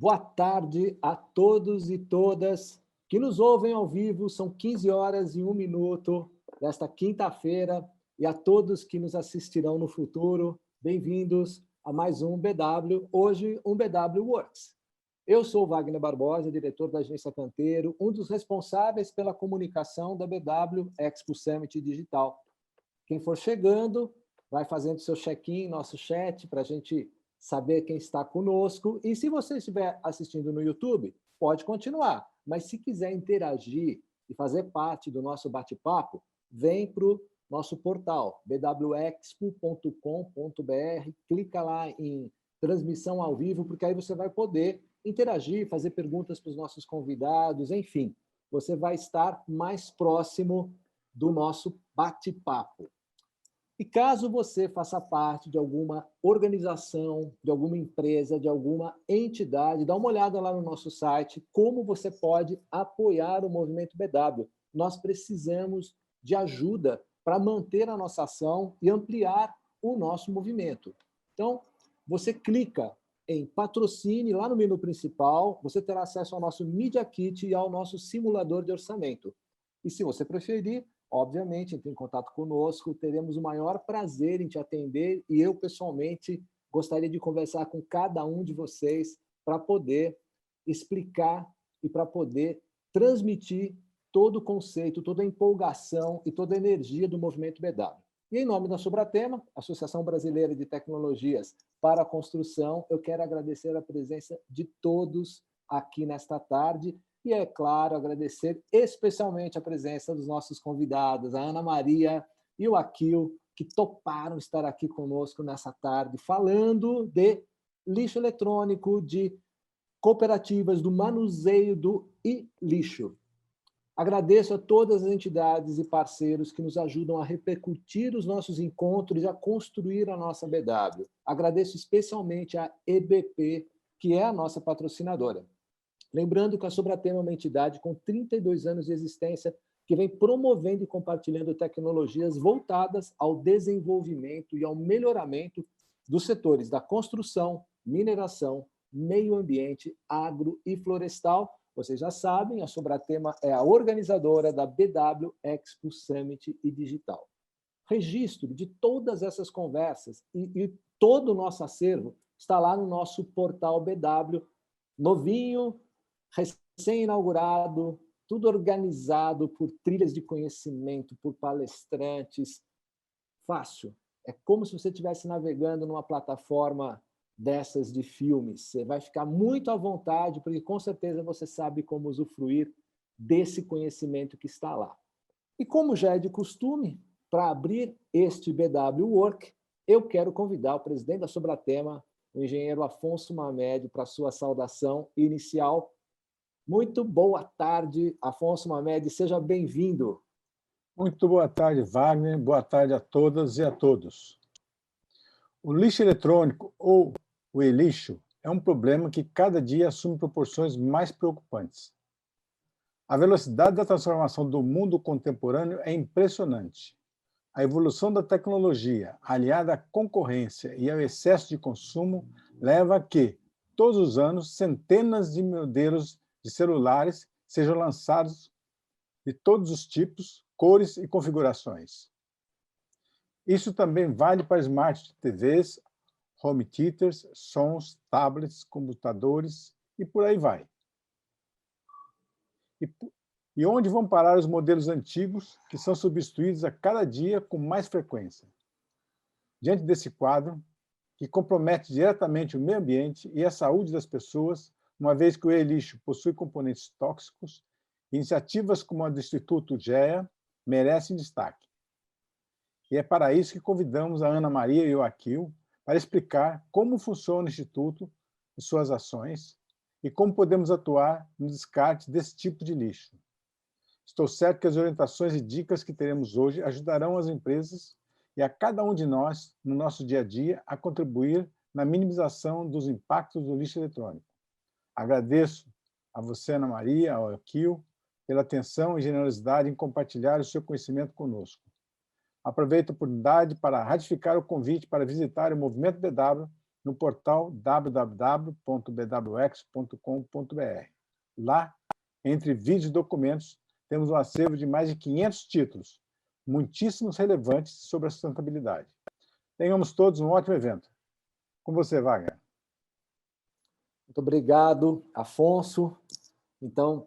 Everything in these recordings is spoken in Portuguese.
Boa tarde a todos e todas que nos ouvem ao vivo. São 15 horas e 1 minuto desta quinta-feira. E a todos que nos assistirão no futuro, bem-vindos a mais um BW, hoje um BW Works. Eu sou Wagner Barbosa, diretor da Agência Canteiro, um dos responsáveis pela comunicação da BW Expo Summit Digital. Quem for chegando, vai fazendo seu check-in, nosso chat, para a gente saber quem está conosco. E se você estiver assistindo no YouTube, pode continuar. Mas se quiser interagir e fazer parte do nosso bate-papo, vem para o nosso portal, bwexpo.com.br, clica lá em transmissão ao vivo, porque aí você vai poder interagir, fazer perguntas para os nossos convidados, enfim, você vai estar mais próximo do nosso bate-papo. E caso você faça parte de alguma organização, de alguma empresa, de alguma entidade, dá uma olhada lá no nosso site, como você pode apoiar o Movimento BW. Nós precisamos de ajuda para manter a nossa ação e ampliar o nosso movimento. Então, você clica em patrocine lá no menu principal, você terá acesso ao nosso Media Kit e ao nosso simulador de orçamento. E se você preferir, obviamente, entre em contato conosco, teremos o maior prazer em te atender e eu, pessoalmente, gostaria de conversar com cada um de vocês para poder explicar e para poder transmitir todo o conceito, toda a empolgação e toda a energia do Movimento BW. E em nome da Sobratema, Associação Brasileira de Tecnologias para a Construção, eu quero agradecer a presença de todos aqui nesta tarde e, é claro, agradecer especialmente a presença dos nossos convidados, a Ana Maria e o Akil, que toparam estar aqui conosco nessa tarde, falando de lixo eletrônico, de cooperativas, do manuseio do e-lixo. Agradeço a todas as entidades e parceiros que nos ajudam a repercutir os nossos encontros e a construir a nossa BW. Agradeço especialmente a EBP, que é a nossa patrocinadora. Lembrando que a Sobratema é uma entidade com 32 anos de existência que vem promovendo e compartilhando tecnologias voltadas ao desenvolvimento e ao melhoramento dos setores da construção, mineração, meio ambiente, agro e florestal. Vocês já sabem, a Sobratema é a organizadora da BW Expo Summit e Digital. Registro de todas essas conversas e todo o nosso acervo está lá no nosso portal BW, novinho, recém-inaugurado, tudo organizado por trilhas de conhecimento, por palestrantes. Fácil. É como se você estivesse navegando numa plataforma dessas de filmes. Você vai ficar muito à vontade, porque com certeza você sabe como usufruir desse conhecimento que está lá. E como já é de costume, para abrir este BW Work, eu quero convidar o presidente da Sobratema, o engenheiro Afonso Mamed, para a sua saudação inicial. Muito boa tarde, Afonso Mamed, seja bem-vindo. Muito boa tarde, Wagner. Boa tarde a todas e a todos. O lixo eletrônico, ou o e-lixo, é um problema que cada dia assume proporções mais preocupantes. A velocidade da transformação do mundo contemporâneo é impressionante. A evolução da tecnologia, aliada à concorrência e ao excesso de consumo, leva a que, todos os anos, centenas de modelos de celulares sejam lançados de todos os tipos, cores e configurações. Isso também vale para smart TVs, home theaters, sons, tablets, computadores e por aí vai. E onde vão parar os modelos antigos que são substituídos a cada dia com mais frequência? Diante desse quadro, que compromete diretamente o meio ambiente e a saúde das pessoas, uma vez que o e-lixo possui componentes tóxicos, iniciativas como a do Instituto GEA merecem destaque. E é para isso que convidamos a Ana Maria e o Akil para explicar como funciona o Instituto e suas ações e como podemos atuar no descarte desse tipo de lixo. Estou certo que as orientações e dicas que teremos hoje ajudarão as empresas e a cada um de nós, no nosso dia a dia, a contribuir na minimização dos impactos do lixo eletrônico. Agradeço a você, Ana Maria, ao Akil, pela atenção e generosidade em compartilhar o seu conhecimento conosco. Aproveito a oportunidade para ratificar o convite para visitar o Movimento BW no portal www.bwx.com.br. Lá, entre vídeos e documentos, temos um acervo de mais de 500 títulos, muitíssimos relevantes sobre a sustentabilidade. Tenhamos todos um ótimo evento. Com você, Wagner. Muito obrigado, Afonso. Então,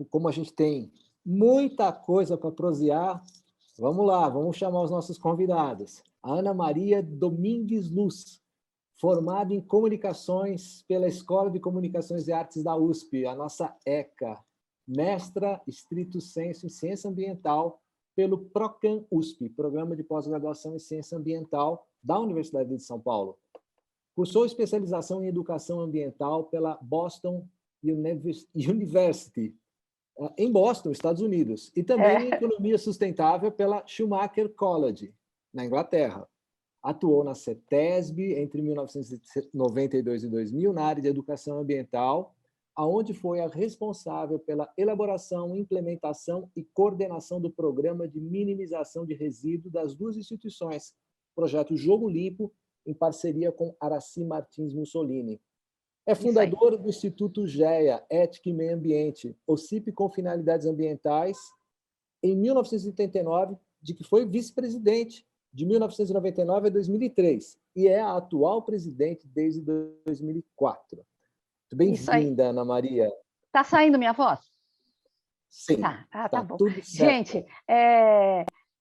como a gente tem muita coisa para prosear, vamos lá, vamos chamar os nossos convidados. A Ana Maria Domingues Luz, formada em Comunicações pela Escola de Comunicações e Artes da USP, a nossa ECA, mestra estrito sensu em Ciência Ambiental pelo PROCAM USP, Programa de Pós-Graduação em Ciência Ambiental da Universidade de São Paulo. Cursou especialização em Educação Ambiental pela Boston University, em Boston, Estados Unidos, e também em Economia Sustentável pela Schumacher College, na Inglaterra. Atuou na CETESB entre 1992 e 2000 na área de Educação Ambiental, aonde foi a responsável pela elaboração, implementação e coordenação do Programa de Minimização de Resíduos das duas instituições, Projeto Jogo Limpo, em parceria com Aracy Martins Mussolini. É fundador do Instituto GEA, Ética e Meio Ambiente, OCIP com finalidades ambientais, em 1989, de que foi vice-presidente de 1999 a 2003, e é a atual presidente desde 2004. Muito bem-vinda, Ana Maria. Está saindo minha voz? Sim, tá bom. Tudo certo. Gente,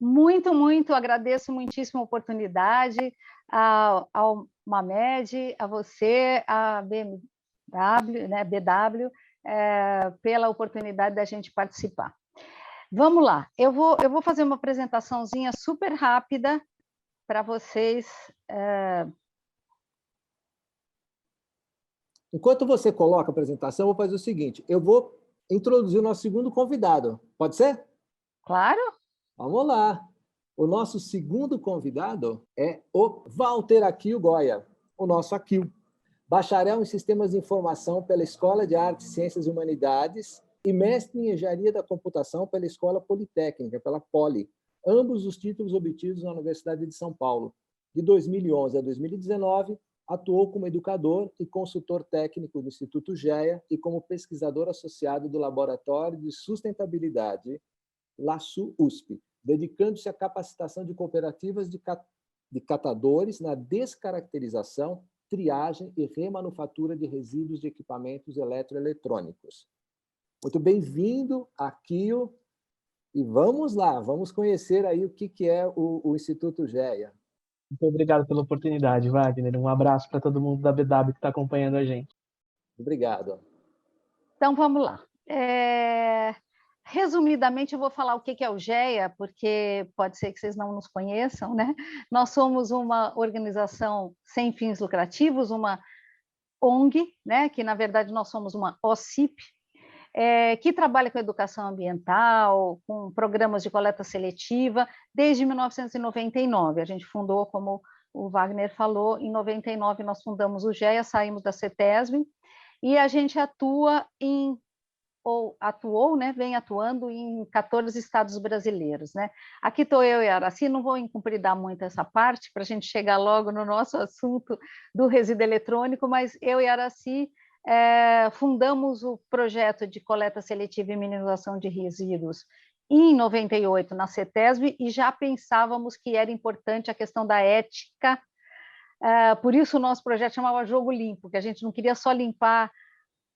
muito agradeço muitíssimo a oportunidade ao Mamed, a você, a BMW, né, BW, pela oportunidade da gente participar. Vamos lá, eu vou fazer uma apresentaçãozinha super rápida para vocês. Enquanto você coloca a apresentação, eu vou fazer o seguinte, eu vou introduzir o nosso segundo convidado. Pode ser? Claro. Vamos lá. O nosso segundo convidado é o Walter Akio Goya, o nosso Akio, bacharel em Sistemas de Informação pela Escola de Artes, Ciências e Humanidades e mestre em Engenharia da Computação pela Escola Politécnica, pela Poli, ambos os títulos obtidos na Universidade de São Paulo. De 2011 a 2019, atuou como educador e consultor técnico do Instituto GEA e como pesquisador associado do Laboratório de Sustentabilidade LASU-USP, dedicando-se à capacitação de cooperativas de catadores na descaracterização, triagem e remanufatura de resíduos de equipamentos eletroeletrônicos. Muito bem-vindo, Akio, e vamos lá, vamos conhecer aí o que é o Instituto GEA. Muito obrigado pela oportunidade, Wagner. Um abraço para todo mundo da BW que está acompanhando a gente. Obrigado. Então, vamos lá. Resumidamente, eu vou falar o que é o GEA, porque pode ser que vocês não nos conheçam, né? Nós somos uma organização sem fins lucrativos, uma ONG, né? Que, na verdade, nós somos uma OCIP, que trabalha com educação ambiental, com programas de coleta seletiva, desde 1999. A gente fundou, como o Wagner falou, em 99 nós fundamos o GEA, saímos da CETESB, e a gente atuou, né, vem atuando em 14 estados brasileiros, né? Aqui estou eu e a Aracy, não vou incumpridar muito essa parte, para a gente chegar logo no nosso assunto do resíduo eletrônico, mas eu e a Aracy fundamos o projeto de coleta seletiva e minimização de resíduos em 98 na CETESB e já pensávamos que era importante a questão da ética, por isso o nosso projeto chamava Jogo Limpo, que a gente não queria só limpar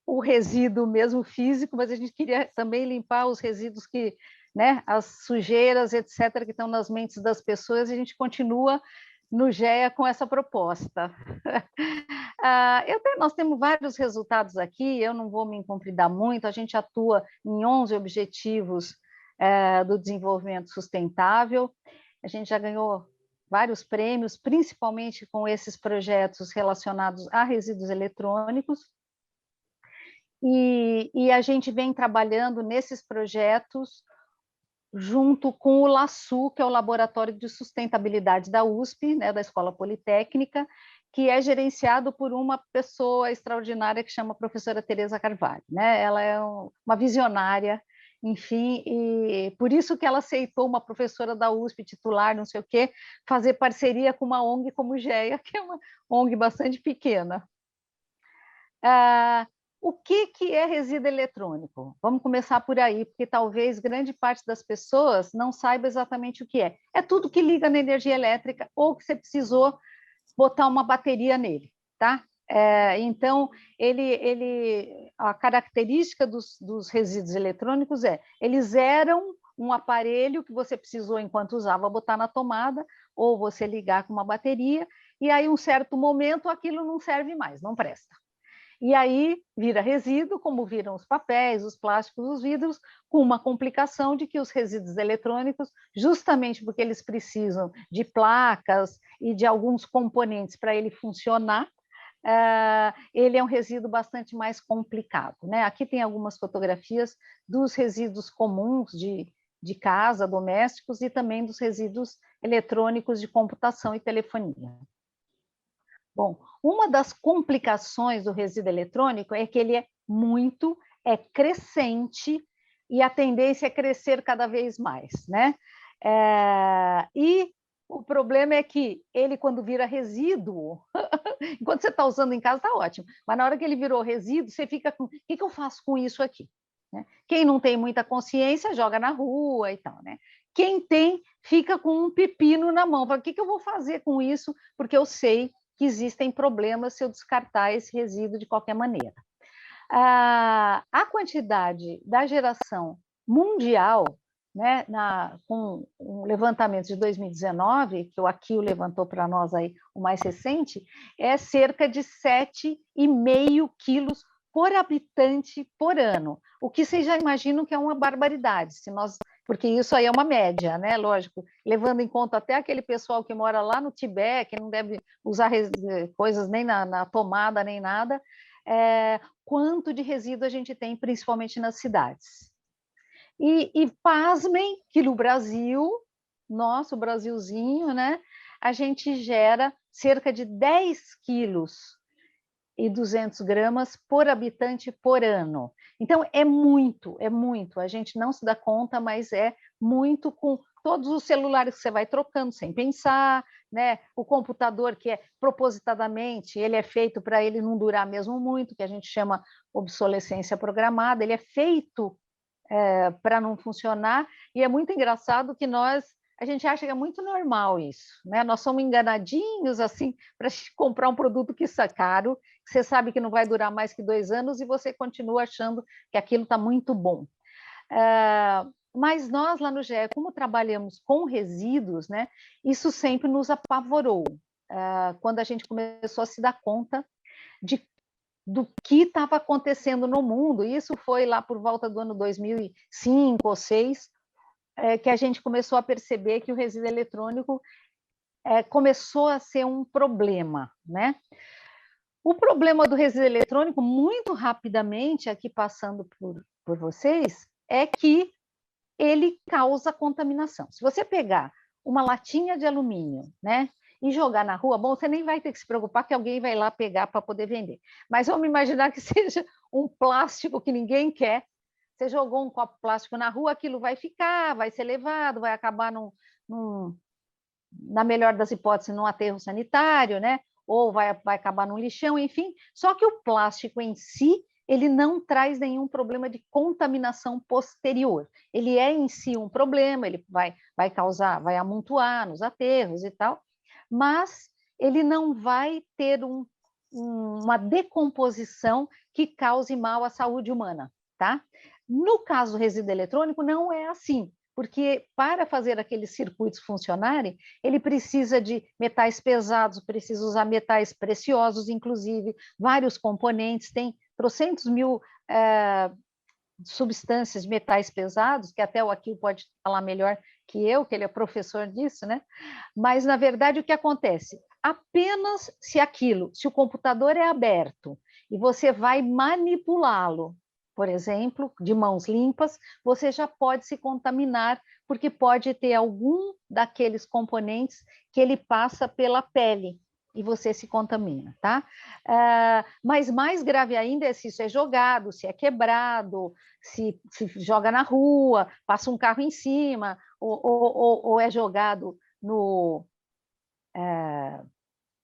o resíduo mesmo físico, mas a gente queria também limpar os resíduos que, né, as sujeiras, etc., que estão nas mentes das pessoas, e a gente continua no GEA com essa proposta. Nós temos vários resultados aqui, eu não vou me incumpridar muito, a gente atua em 11 objetivos do desenvolvimento sustentável, a gente já ganhou vários prêmios, principalmente com esses projetos relacionados a resíduos eletrônicos, e a gente vem trabalhando nesses projetos junto com o LASU, que é o Laboratório de Sustentabilidade da USP, né, da Escola Politécnica, que é gerenciado por uma pessoa extraordinária que chama a professora Tereza Carvalho, né? Ela é uma visionária enfim, e por isso que ela aceitou uma professora da USP titular, não sei o quê, fazer parceria com uma ONG como GEA, que é uma ONG bastante pequena. O que é resíduo eletrônico? Vamos começar por aí, porque talvez grande parte das pessoas não saiba exatamente o que é. É tudo que liga na energia elétrica ou que você precisou botar uma bateria nele, tá? Então, a característica dos resíduos eletrônicos eles eram um aparelho que você precisou, enquanto usava, botar na tomada, ou você ligar com uma bateria, e aí, em um certo momento, aquilo não serve mais, não presta. E aí vira resíduo, como viram os papéis, os plásticos, os vidros, com uma complicação de que os resíduos eletrônicos, justamente porque eles precisam de placas e de alguns componentes para ele funcionar, ele é um resíduo bastante mais complicado, né? Aqui tem algumas fotografias dos resíduos comuns de casa, domésticos, e também dos resíduos eletrônicos de computação e telefonia. Bom, uma das complicações do resíduo eletrônico é que ele é crescente, e a tendência é crescer cada vez mais, né? E o problema é que ele, quando vira resíduo, enquanto você está usando em casa, está ótimo, mas na hora que ele virou resíduo, você fica com, o que eu faço com isso aqui? Né? Quem não tem muita consciência, joga na rua e tal, né? Quem tem, fica com um pepino na mão, fala, o que eu vou fazer com isso? Porque eu sei que existem problemas se eu descartar esse resíduo de qualquer maneira. A quantidade da geração mundial, né, com um levantamento de 2019, que o Aquil levantou para nós aí, o mais recente, é cerca de 7,5 quilos por habitante por ano, o que vocês já imaginam que é uma barbaridade, porque isso aí é uma média, né? Lógico, levando em conta até aquele pessoal que mora lá no Tibete, que não deve usar coisas nem na tomada, nem nada, quanto de resíduo a gente tem, principalmente nas cidades. E pasmem que no Brasil, nosso Brasilzinho, né, a gente gera cerca de 10 quilos e 200 gramas por habitante por ano. Então, é muito, a gente não se dá conta, mas é muito, com todos os celulares que você vai trocando sem pensar, né? O computador que propositadamente, ele é feito para ele não durar mesmo muito, que a gente chama obsolescência programada, ele é feito para não funcionar, e é muito engraçado que a gente acha que é muito normal isso, né? Nós somos enganadinhos assim para comprar um produto que está caro, que você sabe que não vai durar mais que 2 anos e você continua achando que aquilo está muito bom. Mas nós lá no GE, como trabalhamos com resíduos, né? Isso sempre nos apavorou. Quando a gente começou a se dar conta do que estava acontecendo no mundo, isso foi lá por volta do ano 2005 ou 2006, que a gente começou a perceber que o resíduo eletrônico começou a ser um problema, né? O problema do resíduo eletrônico, muito rapidamente, aqui passando por vocês, é que ele causa contaminação. Se você pegar uma latinha de alumínio, né, e jogar na rua, bom, você nem vai ter que se preocupar que alguém vai lá pegar para poder vender. Mas vamos imaginar que seja um plástico que ninguém quer. Você jogou um copo plástico na rua, aquilo vai ficar, vai ser levado, vai acabar na melhor das hipóteses, num aterro sanitário, né? Ou vai acabar num lixão, enfim. Só que o plástico em si, ele não traz nenhum problema de contaminação posterior. Ele é em si um problema, ele vai causar, vai amontoar nos aterros e tal, mas ele não vai ter uma decomposição que cause mal à saúde humana, tá? No caso do resíduo eletrônico, não é assim, porque para fazer aqueles circuitos funcionarem, ele precisa de metais pesados, precisa usar metais preciosos, inclusive, vários componentes, tem trocentos mil substâncias de metais pesados, que até o Aquil pode falar melhor que eu, que ele é professor disso, né? Mas, na verdade, o que acontece? Apenas se o computador é aberto e você vai manipulá-lo, por exemplo, de mãos limpas, você já pode se contaminar, porque pode ter algum daqueles componentes que ele passa pela pele. e você se contamina, tá? Mas mais grave ainda é se isso é jogado, se é quebrado, se joga na rua, passa um carro em cima, ou é jogado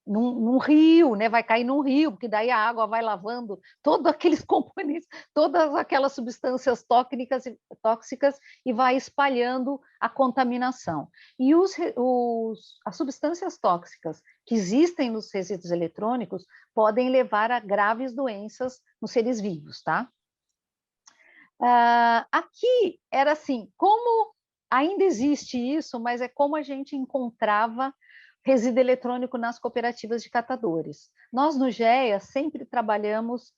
num rio, né? Vai cair num rio, porque daí a água vai lavando todos aqueles componentes, todas aquelas substâncias tóxicas e vai espalhando a contaminação. E as substâncias tóxicas que existem nos resíduos eletrônicos podem levar a graves doenças nos seres vivos, tá? Aqui era assim, como ainda existe isso, mas é como a gente encontrava resíduo eletrônico nas cooperativas de catadores. Nós, no GEA, sempre trabalhamos,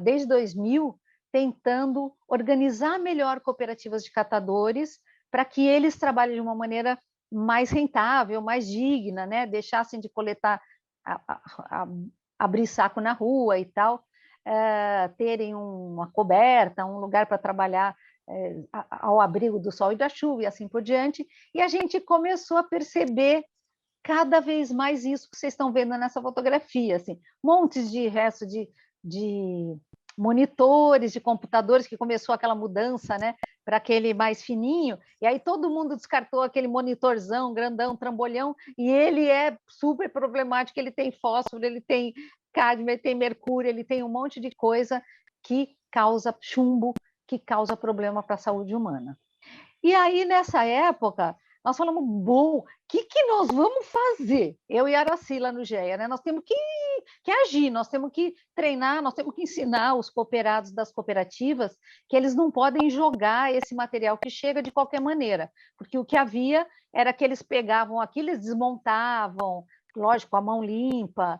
desde 2000, tentando organizar melhor cooperativas de catadores para que eles trabalhem de uma maneira mais rentável, mais digna, né? Deixassem de coletar, abrir saco na rua e tal, terem uma coberta, um lugar para trabalhar ao abrigo do sol e da chuva e assim por diante. E a gente começou a perceber cada vez mais isso que vocês estão vendo nessa fotografia, assim, montes de resto de monitores, de computadores, que começou aquela mudança, né, para aquele mais fininho, e aí todo mundo descartou aquele monitorzão, grandão, trambolhão, e ele é super problemático, ele tem fósforo, ele tem cádmio, ele tem mercúrio, ele tem um monte de coisa que causa chumbo, que causa problema para a saúde humana. E aí, nessa época, nós falamos, bom, o que nós vamos fazer? Eu e a Aracy lá no GEA, né? Nós temos que agir, nós temos que treinar, nós temos que ensinar os cooperados das cooperativas que eles não podem jogar esse material que chega de qualquer maneira, porque o que havia era que eles pegavam aquilo, eles desmontavam, lógico, a mão limpa,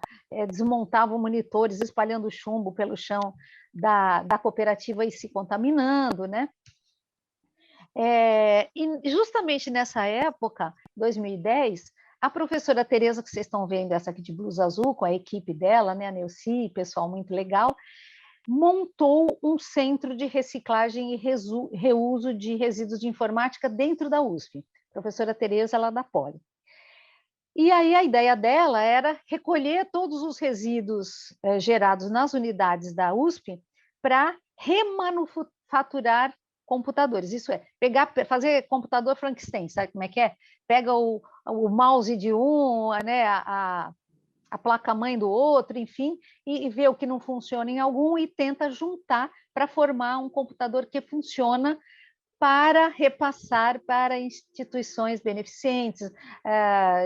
desmontavam monitores, espalhando chumbo pelo chão da cooperativa e se contaminando, né? E justamente nessa época, 2010, a professora Tereza, que vocês estão vendo, essa aqui de blusa azul, com a equipe dela, né, a Neuci, pessoal muito legal, montou um centro de reciclagem e reuso de resíduos de informática dentro da USP. A professora Tereza, lá da Poli. E aí a ideia dela era recolher todos os resíduos gerados nas unidades da USP para remanufaturar computadores, isso é, fazer computador Frankenstein, sabe como é que é? Pega o mouse de um, né, a placa-mãe do outro, enfim, e vê o que não funciona em algum e tenta juntar para formar um computador que funciona para repassar para instituições beneficentes,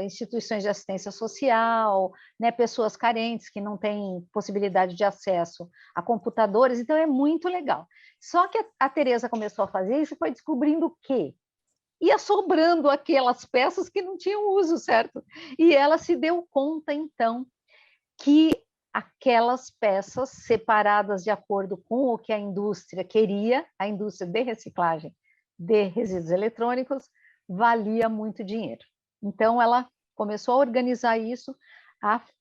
instituições de assistência social, né, pessoas carentes que não têm possibilidade de acesso a computadores, então é muito legal. Só que a Tereza começou a fazer isso e foi descobrindo que ia sobrando aquelas peças que não tinham uso, certo? E ela se deu conta, então, que aquelas peças separadas de acordo com o que a indústria queria, a indústria de reciclagem de resíduos eletrônicos, valia muito dinheiro. Então, ela começou a organizar isso,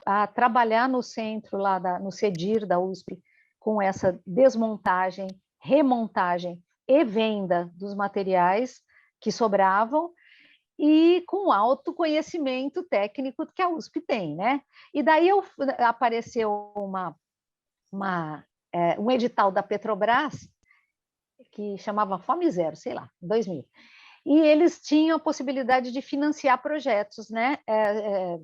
a trabalhar no centro, lá no CEDIR da USP, com essa desmontagem, remontagem e venda dos materiais que sobravam, e com alto conhecimento técnico que a USP tem, né? E daí apareceu um edital da Petrobras, que chamava Fome Zero, sei lá, 2000. E eles tinham a possibilidade de financiar projetos, né,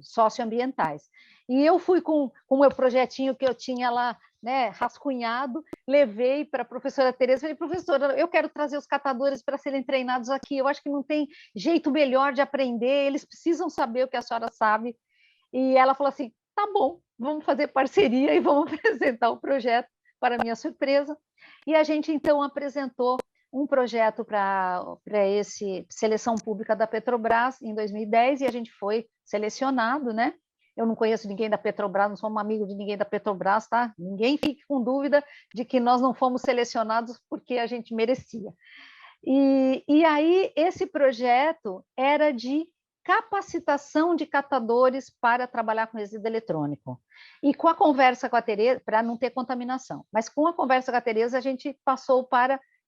socioambientais. E eu fui com o meu projetinho que eu tinha lá, né, rascunhado, levei para a professora Tereza, falei, professora, eu quero trazer os catadores para serem treinados aqui, eu acho que não tem jeito melhor de aprender, eles precisam saber o que a senhora sabe. E ela falou assim, tá bom, vamos fazer parceria e vamos apresentar o projeto, para minha surpresa. E a gente, então, apresentou um projeto para esse seleção pública da Petrobras em 2010 e a gente foi selecionado, né? Eu não conheço ninguém da Petrobras, não sou um amigo de ninguém da Petrobras, tá? Ninguém fique com dúvida de que nós não fomos selecionados porque a gente merecia. E aí, esse projeto era de capacitação de catadores para trabalhar com resíduo eletrônico. E com a conversa com a Tereza, para não ter contaminação, mas com a conversa com a Tereza, a gente passou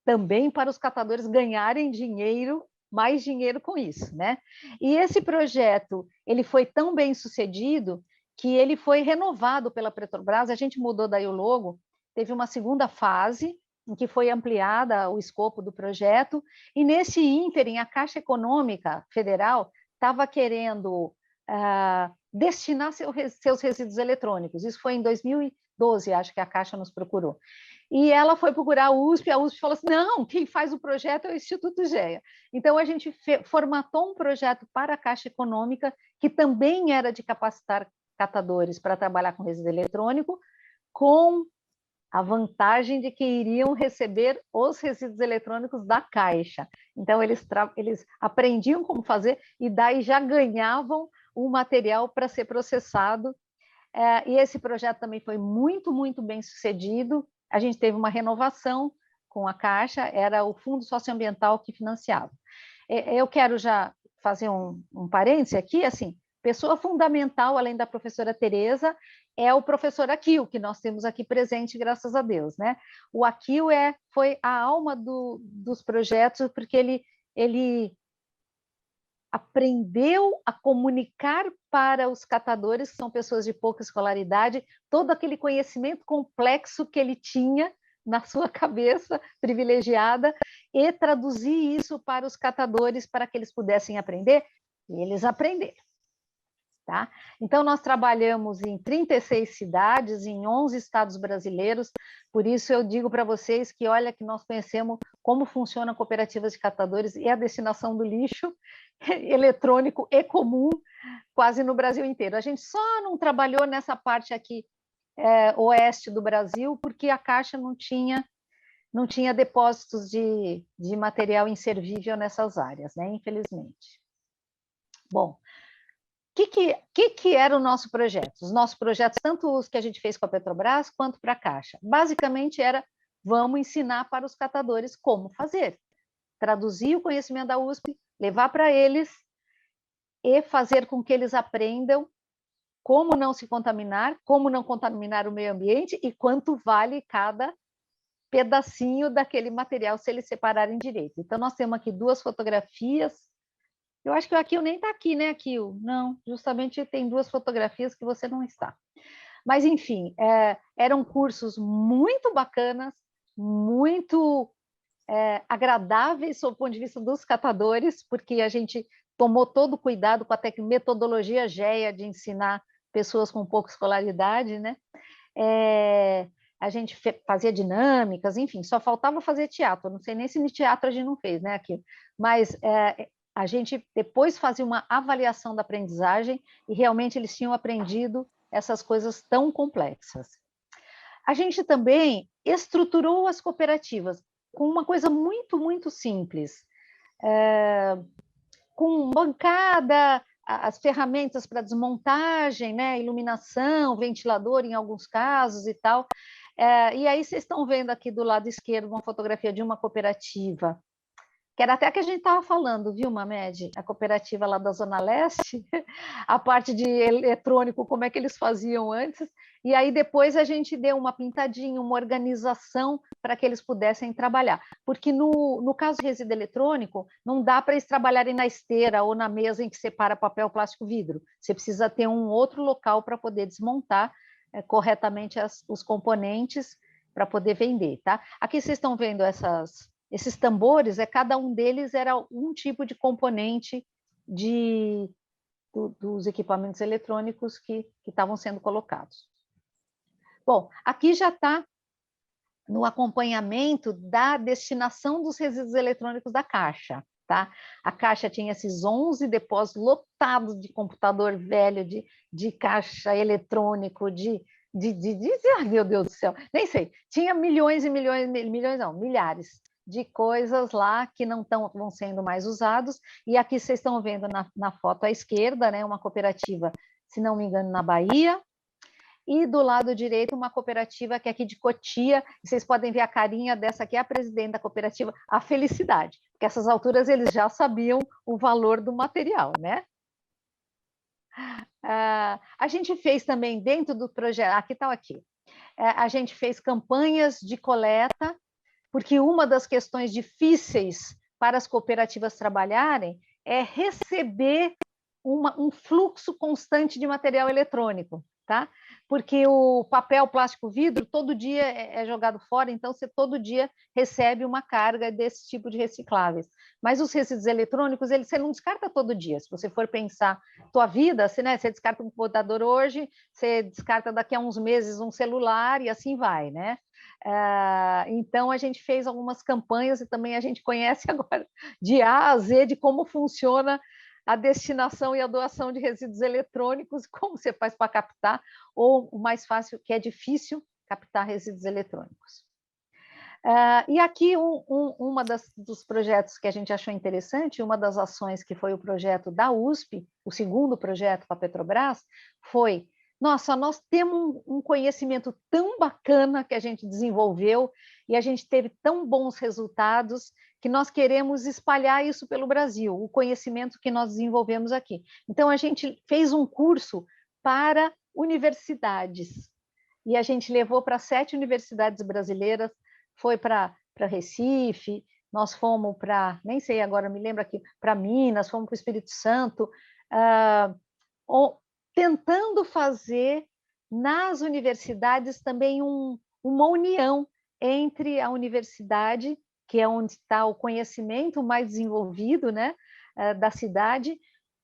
também para os catadores ganharem dinheiro, mais dinheiro com isso, né? E esse projeto, ele foi tão bem sucedido que ele foi renovado pela Petrobras, a gente mudou daí o logo, teve uma segunda fase, em que foi ampliada o escopo do projeto, e nesse ínterim, a Caixa Econômica Federal estava querendo destinar seus resíduos eletrônicos. Isso foi em 2012, acho que a Caixa nos procurou. E ela foi procurar a USP falou assim, não, quem faz o projeto é o Instituto GEA. Então, a gente formatou um projeto para a Caixa Econômica, que também era de capacitar catadores para trabalhar com resíduo eletrônico, com a vantagem de que iriam receber os resíduos eletrônicos da Caixa. Então, eles aprendiam como fazer e daí já ganhavam o material para ser processado. E esse projeto também foi muito, muito bem sucedido. A gente teve uma renovação com a Caixa, era o Fundo Socioambiental que financiava. Eu quero já fazer um parêntese aqui, assim, pessoa fundamental, além da professora Tereza, é o professor Akil, que nós temos aqui presente, graças a Deus, né? O Akil foi a alma dos projetos, porque ele aprendeu a comunicar para os catadores, que são pessoas de pouca escolaridade, todo aquele conhecimento complexo que ele tinha na sua cabeça privilegiada, e traduzir isso para os catadores, para que eles pudessem aprender, e eles aprenderam. Tá? Então, nós trabalhamos em 36 cidades, em 11 estados brasileiros, por isso eu digo para vocês que, olha, que nós conhecemos como funcionam cooperativas de catadores e a destinação do lixo eletrônico e comum quase no Brasil inteiro. A gente só não trabalhou nessa parte aqui oeste do Brasil, porque a Caixa não tinha depósitos de material inservível nessas áreas, né? Infelizmente. Bom, o que era o nosso projeto? Os nossos projetos, tanto os que a gente fez com a Petrobras, quanto para a Caixa. Basicamente era, vamos ensinar para os catadores como fazer. Traduzir o conhecimento da USP, levar para eles e fazer com que eles aprendam como não se contaminar, como não contaminar o meio ambiente e quanto vale cada pedacinho daquele material se eles separarem direito. Então, nós temos aqui 2 fotografias. Eu acho que o Akil nem está aqui, né, Akil? Não, justamente tem 2 fotografias que você não está. Mas, enfim, eram cursos muito bacanas, muito agradáveis sob o ponto de vista dos catadores, porque a gente tomou todo o cuidado com a metodologia GEA de ensinar pessoas com pouca escolaridade, né? A gente fazia dinâmicas, enfim, só faltava fazer teatro. Eu não sei nem se no teatro a gente não fez, né, Akil? Mas a gente depois fazia uma avaliação da aprendizagem e realmente eles tinham aprendido essas coisas tão complexas. A gente também estruturou as cooperativas com uma coisa muito, muito simples, com bancada, as ferramentas para desmontagem, né, iluminação, ventilador em alguns casos e tal. E aí vocês estão vendo aqui do lado esquerdo uma fotografia de uma cooperativa, que era até que a gente estava falando, viu, Mamed? A cooperativa lá da Zona Leste, a parte de eletrônico, como é que eles faziam antes, e aí depois a gente deu uma pintadinha, uma organização para que eles pudessem trabalhar. Porque no caso de resíduo eletrônico, não dá para eles trabalharem na esteira ou na mesa em que separa papel, plástico, vidro. Você precisa ter um outro local para poder desmontar corretamente os componentes para poder vender, tá? Aqui vocês estão vendo esses tambores, cada um deles era um tipo de componente dos equipamentos eletrônicos que estavam sendo colocados. Bom, aqui já está no acompanhamento da destinação dos resíduos eletrônicos da Caixa, tá? A Caixa tinha esses 11 depósitos lotados de computador velho, de caixa eletrônico, ai, meu Deus do céu, nem sei, tinha milhões e milhões, não, milhares de coisas lá que não vão sendo mais usados, e aqui vocês estão vendo na foto à esquerda, né, uma cooperativa, se não me engano, na Bahia, e do lado direito uma cooperativa que é aqui de Cotia, e vocês podem ver a carinha dessa aqui, a presidente da cooperativa, a Felicidade, porque essas alturas eles já sabiam o valor do material, né? A gente fez também dentro do projeto, aqui está aqui, a gente fez campanhas de coleta, porque uma das questões difíceis para as cooperativas trabalharem é receber um fluxo constante de material eletrônico. tá? Porque o papel, plástico, vidro, todo dia é jogado fora, então você todo dia recebe uma carga desse tipo de recicláveis. Mas os resíduos eletrônicos, você não descarta todo dia. Se você for pensar tua vida, você descarta um computador hoje, você descarta daqui a uns meses um celular e assim vai, né? Então, a gente fez algumas campanhas e também a gente conhece agora de A a Z de como funciona a destinação e a doação de resíduos eletrônicos, como você faz para captar, ou o mais fácil, que é difícil, captar resíduos eletrônicos. E aqui dos projetos que a gente achou interessante, uma das ações que foi o projeto da USP, o segundo projeto para a Petrobras, foi, nossa, nós temos um conhecimento tão bacana que a gente desenvolveu e a gente teve tão bons resultados que nós queremos espalhar isso pelo Brasil, o conhecimento que nós desenvolvemos aqui. Então, a gente fez um curso para universidades e a gente levou para 7 universidades brasileiras, foi para Recife, nós fomos para, nem sei agora, me lembro aqui, para Minas, fomos para o Espírito Santo, tentando fazer nas universidades também uma união entre a universidade, que é onde está o conhecimento mais desenvolvido, né, da cidade,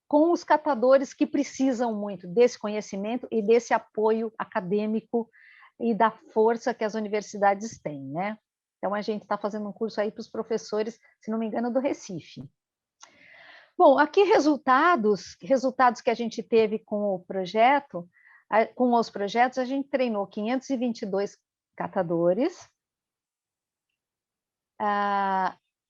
com os catadores que precisam muito desse conhecimento e desse apoio acadêmico e da força que as universidades têm, né? Então, a gente está fazendo um curso aí para os professores, se não me engano, do Recife. Bom, aqui resultados que a gente teve com o projeto, com os projetos, a gente treinou 522 catadores,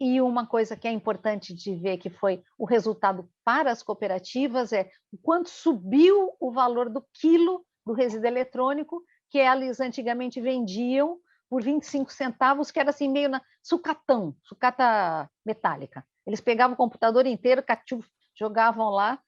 e uma coisa que é importante de ver que foi o resultado para as cooperativas é o quanto subiu o valor do quilo do resíduo eletrônico, que eles antigamente vendiam por 25 centavos, que era assim meio na sucata metálica. Eles pegavam o computador inteiro, jogavam lá,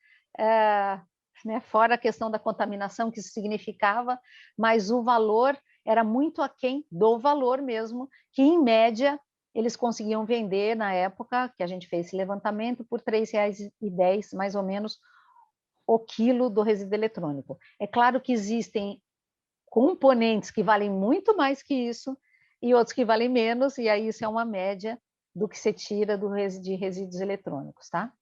né, fora a questão da contaminação que isso significava, mas o valor era muito aquém do valor mesmo, que em média eles conseguiam vender na época que a gente fez esse levantamento por R$ 3,10, mais ou menos, o quilo do resíduo eletrônico. É claro que existem componentes que valem muito mais que isso e outros que valem menos, e aí isso é uma média do que se tira de resíduos eletrônicos, tá?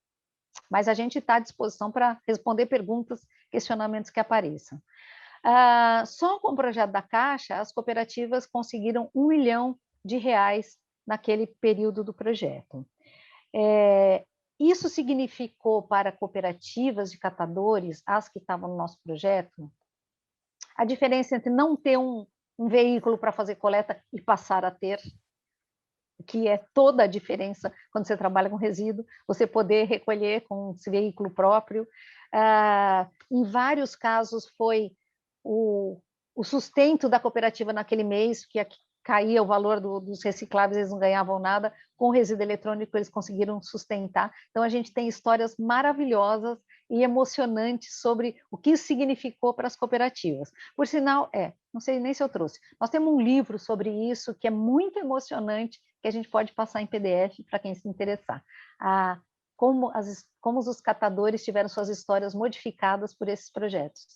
Mas a gente está à disposição para responder perguntas, questionamentos que apareçam. Só com o projeto da Caixa, as cooperativas conseguiram R$ 1 milhão naquele período do projeto. Isso significou para cooperativas de catadores, as que estavam no nosso projeto, a diferença entre não ter um veículo para fazer coleta e passar a ter, que é toda a diferença quando você trabalha com resíduo, você poder recolher com esse veículo próprio. Em vários casos foi o sustento da cooperativa naquele mês, que caía o valor dos recicláveis, eles não ganhavam nada, com o resíduo eletrônico eles conseguiram sustentar. Então, a gente tem histórias maravilhosas e emocionantes sobre o que isso significou para as cooperativas. Por sinal, não sei nem se eu trouxe, nós temos um livro sobre isso que é muito emocionante, que a gente pode passar em PDF para quem se interessar. Como os catadores tiveram suas histórias modificadas por esses projetos.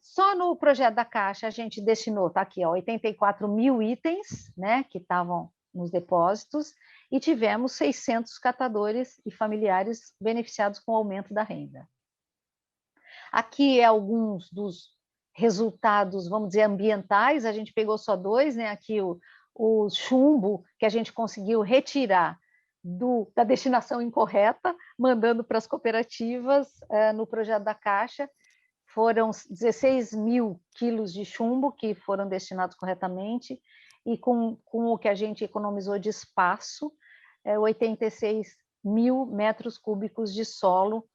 Só no projeto da Caixa a gente destinou, está aqui, 84 mil itens, né, que estavam nos depósitos, e tivemos 600 catadores e familiares beneficiados com o aumento da renda. Aqui alguns dos resultados, vamos dizer, ambientais, a gente pegou só 2, né, aqui o chumbo que a gente conseguiu retirar da destinação incorreta, mandando para as cooperativas no projeto da Caixa. Foram 16 mil quilos de chumbo que foram destinados corretamente, e com o que a gente economizou de espaço, 86 mil metros cúbicos de solo,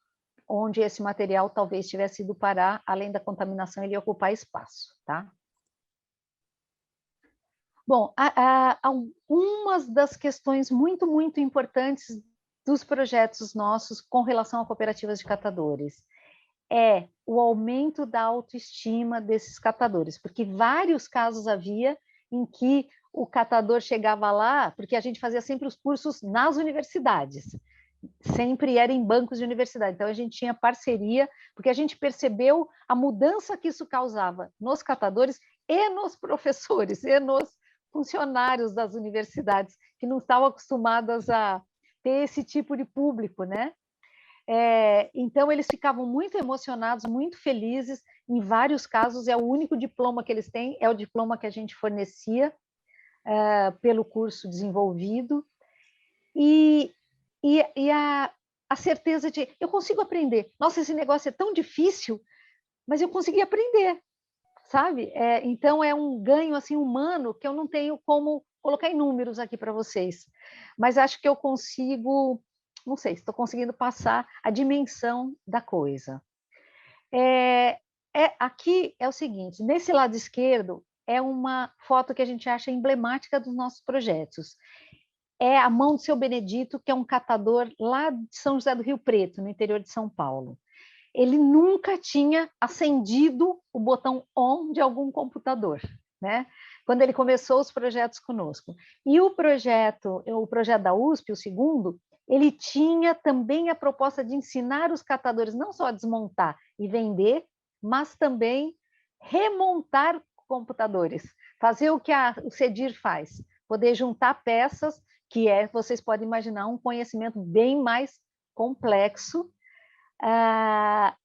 onde esse material talvez tivesse ido parar, além da contaminação, ele ia ocupar espaço, tá? Bom, algumas das questões muito, muito importantes dos projetos nossos com relação a cooperativas de catadores é o aumento da autoestima desses catadores, porque vários casos havia em que o catador chegava lá, porque a gente fazia sempre os cursos nas universidades, sempre era em bancos de universidade. Então, a gente tinha parceria, porque a gente percebeu a mudança que isso causava nos catadores e nos professores, e nos funcionários das universidades, que não estavam acostumados a ter esse tipo de público, né? Então, eles ficavam muito emocionados, muito felizes. Em vários casos, é o único diploma que eles têm, é o diploma que a gente fornecia pelo curso desenvolvido. E a certeza de, eu consigo aprender. Nossa, esse negócio é tão difícil, mas eu consegui aprender, sabe? Então, é um ganho assim, humano que eu não tenho como colocar em números aqui para vocês. Mas acho que eu consigo... Não sei, estou conseguindo passar a dimensão da coisa. Aqui é o seguinte, nesse lado esquerdo é uma foto que a gente acha emblemática dos nossos projetos. É a mão do seu Benedito, que é um catador lá de São José do Rio Preto, no interior de São Paulo. Ele nunca tinha acendido o botão on de algum computador, né? Quando ele começou os projetos conosco. E o projeto da USP, o segundo, ele tinha também a proposta de ensinar os catadores não só a desmontar e vender, mas também remontar computadores, fazer o que o CEDIR faz, poder juntar peças, que vocês podem imaginar, um conhecimento bem mais complexo.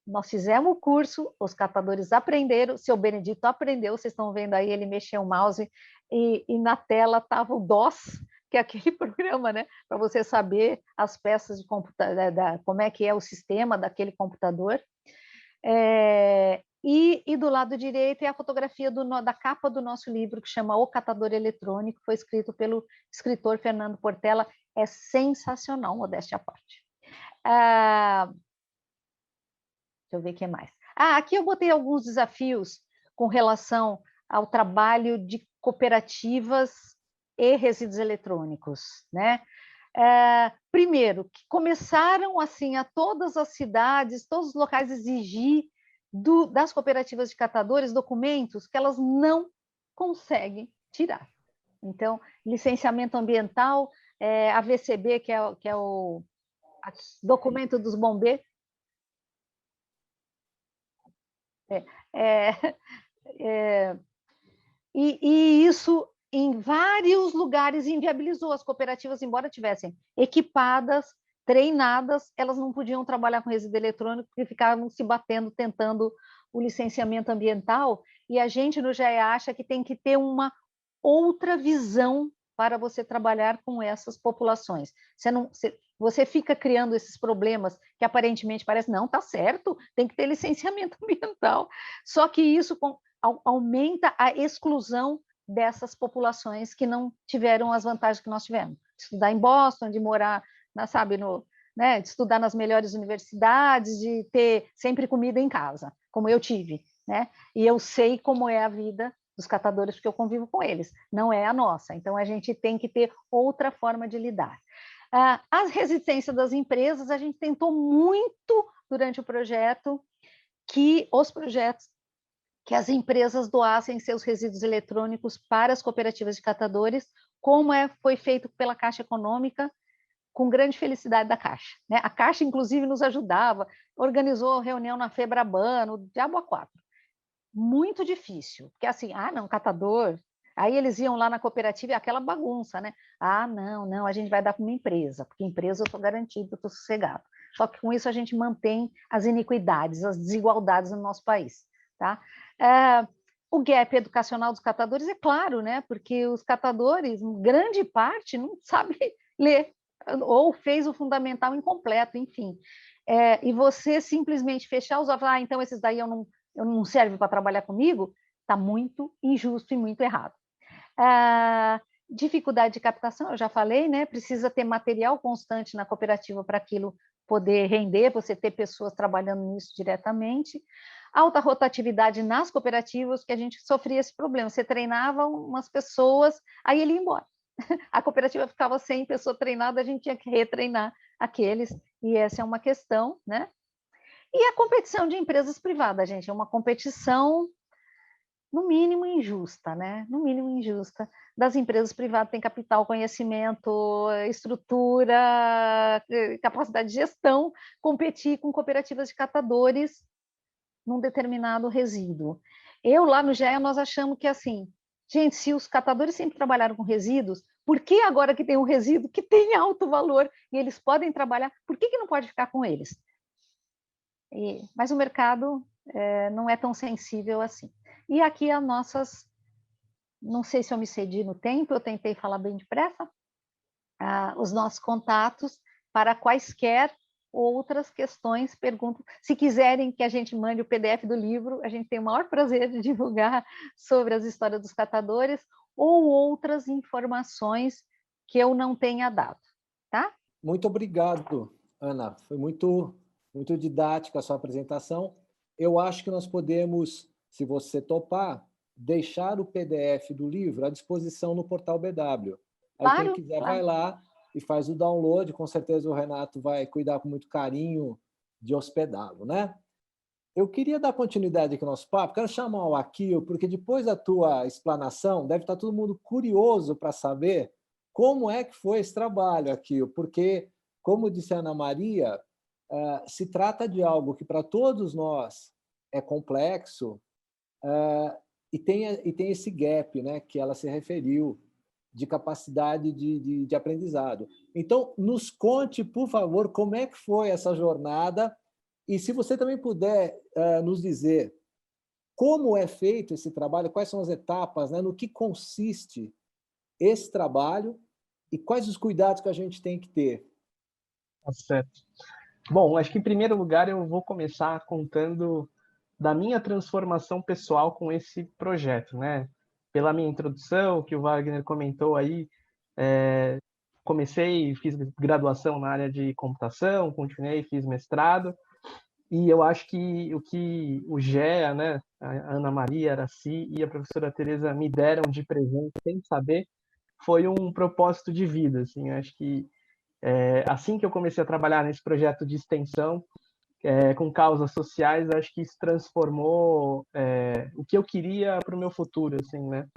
Nós fizemos o curso, os catadores aprenderam, o seu Benedito aprendeu, vocês estão vendo aí, ele mexeu o mouse e na tela estava o DOS, que é aquele programa, né, para você saber as peças de computador, como é que é o sistema daquele computador. E do lado direito é a fotografia da capa do nosso livro, que chama O Catador Eletrônico, foi escrito pelo escritor Fernando Portela. É sensacional, modéstia à parte. Deixa eu ver o que mais. Aqui eu botei alguns desafios com relação ao trabalho de cooperativas e resíduos eletrônicos, né? Primeiro, que começaram assim a todas as cidades, todos os locais exigir das cooperativas de catadores documentos que elas não conseguem tirar. Então, licenciamento ambiental, a VCB, que é o documento dos bombeiros. E isso, em vários lugares, inviabilizou as cooperativas, embora tivessem equipadas, treinadas, elas não podiam trabalhar com resíduo eletrônico, porque ficavam se batendo, tentando o licenciamento ambiental, e a gente no GEA acha que tem que ter uma outra visão para você trabalhar com essas populações. Você fica criando esses problemas que aparentemente parece, não, tá certo, tem que ter licenciamento ambiental. Só que isso aumenta a exclusão dessas populações que não tiveram as vantagens que nós tivemos. De estudar em Boston, de morar, de estudar nas melhores universidades, de ter sempre comida em casa, como eu tive, né? E eu sei como é a vida dos catadores, porque eu convivo com eles, não é a nossa. Então, a gente tem que ter outra forma de lidar. As resistências das empresas, a gente tentou muito durante o projeto que as empresas doassem seus resíduos eletrônicos para as cooperativas de catadores, como foi feito pela Caixa Econômica, com grande felicidade da Caixa, né? A Caixa, inclusive, nos ajudava, organizou reunião na Febraban, no Diabo a 4. Muito difícil, porque assim, não, catador, aí eles iam lá na cooperativa e aquela bagunça, né? Não, a gente vai dar para uma empresa, porque empresa eu estou garantido, eu estou sossegado. Só que com isso a gente mantém as iniquidades, as desigualdades no nosso país, tá? O gap educacional dos catadores é claro, né? Porque os catadores, grande parte, não sabe ler, ou fez o fundamental incompleto, enfim. E você simplesmente fechar os olhos, então esses daí eu não serve para trabalhar comigo, está muito injusto e muito errado. Dificuldade de captação, eu já falei, né? Precisa ter material constante na cooperativa para aquilo poder render, você ter pessoas trabalhando nisso diretamente. Alta rotatividade nas cooperativas, que a gente sofria esse problema. Você treinava umas pessoas, aí ele ia embora. A cooperativa ficava sem pessoa treinada, a gente tinha que retreinar aqueles, e essa é uma questão, né? E a competição de empresas privadas, gente, é uma competição, no mínimo, injusta, né? No mínimo, injusta. das empresas privadas, tem capital, conhecimento, estrutura, capacidade de gestão, competir com cooperativas de catadores num determinado resíduo. Lá no GEA, nós achamos que, assim, gente, se os catadores sempre trabalharam com resíduos, por que agora que tem um resíduo que tem alto valor e eles podem trabalhar, por que não pode ficar com eles? Mas o mercado não é tão sensível assim. E aqui as nossas... Não sei se eu me cedi no tempo, eu tentei falar bem depressa. Os nossos contatos para quaisquer outras questões, perguntas. Se quiserem que a gente mande o PDF do livro, a gente tem o maior prazer de divulgar sobre as histórias dos catadores ou outras informações que eu não tenha dado, tá? Muito obrigado, Ana. Foi muito didática a sua apresentação. Eu acho que nós podemos, se você topar, deixar o PDF do livro à disposição no portal BW. Aí Claro, quem quiser claro. vai lá e faz o download. Com certeza o Renato vai cuidar com muito carinho de hospedá-lo, né? Eu queria dar continuidade aqui ao nosso papo. Quero chamar o Akio, porque depois da tua explanação, deve estar todo mundo curioso para saber como é que foi esse trabalho, Akio, porque, como disse a Ana Maria, se trata de algo que para todos nós é complexo, e tem esse gap, né, que ela se referiu, de capacidade de aprendizado. Então, nos conte, por favor, como é que foi essa jornada e se você também puder nos dizer como é feito esse trabalho, quais são as etapas, né, no que consiste esse trabalho e quais os cuidados que a gente tem que ter. Tá certo. Bom, acho que em primeiro lugar eu vou começar contando da minha transformação pessoal com esse projeto, né? Pela minha introdução, que o Wagner comentou aí, comecei, fiz graduação na área de computação, continuei, fiz mestrado, e eu acho que o GEA, né, a Ana Maria, a Araci e a professora Tereza me deram de presente, sem saber, foi um propósito de vida, assim, eu acho que assim que eu comecei a trabalhar nesse projeto de extensão, com causas sociais, acho que isso transformou o que eu queria para o meu futuro, assim, né?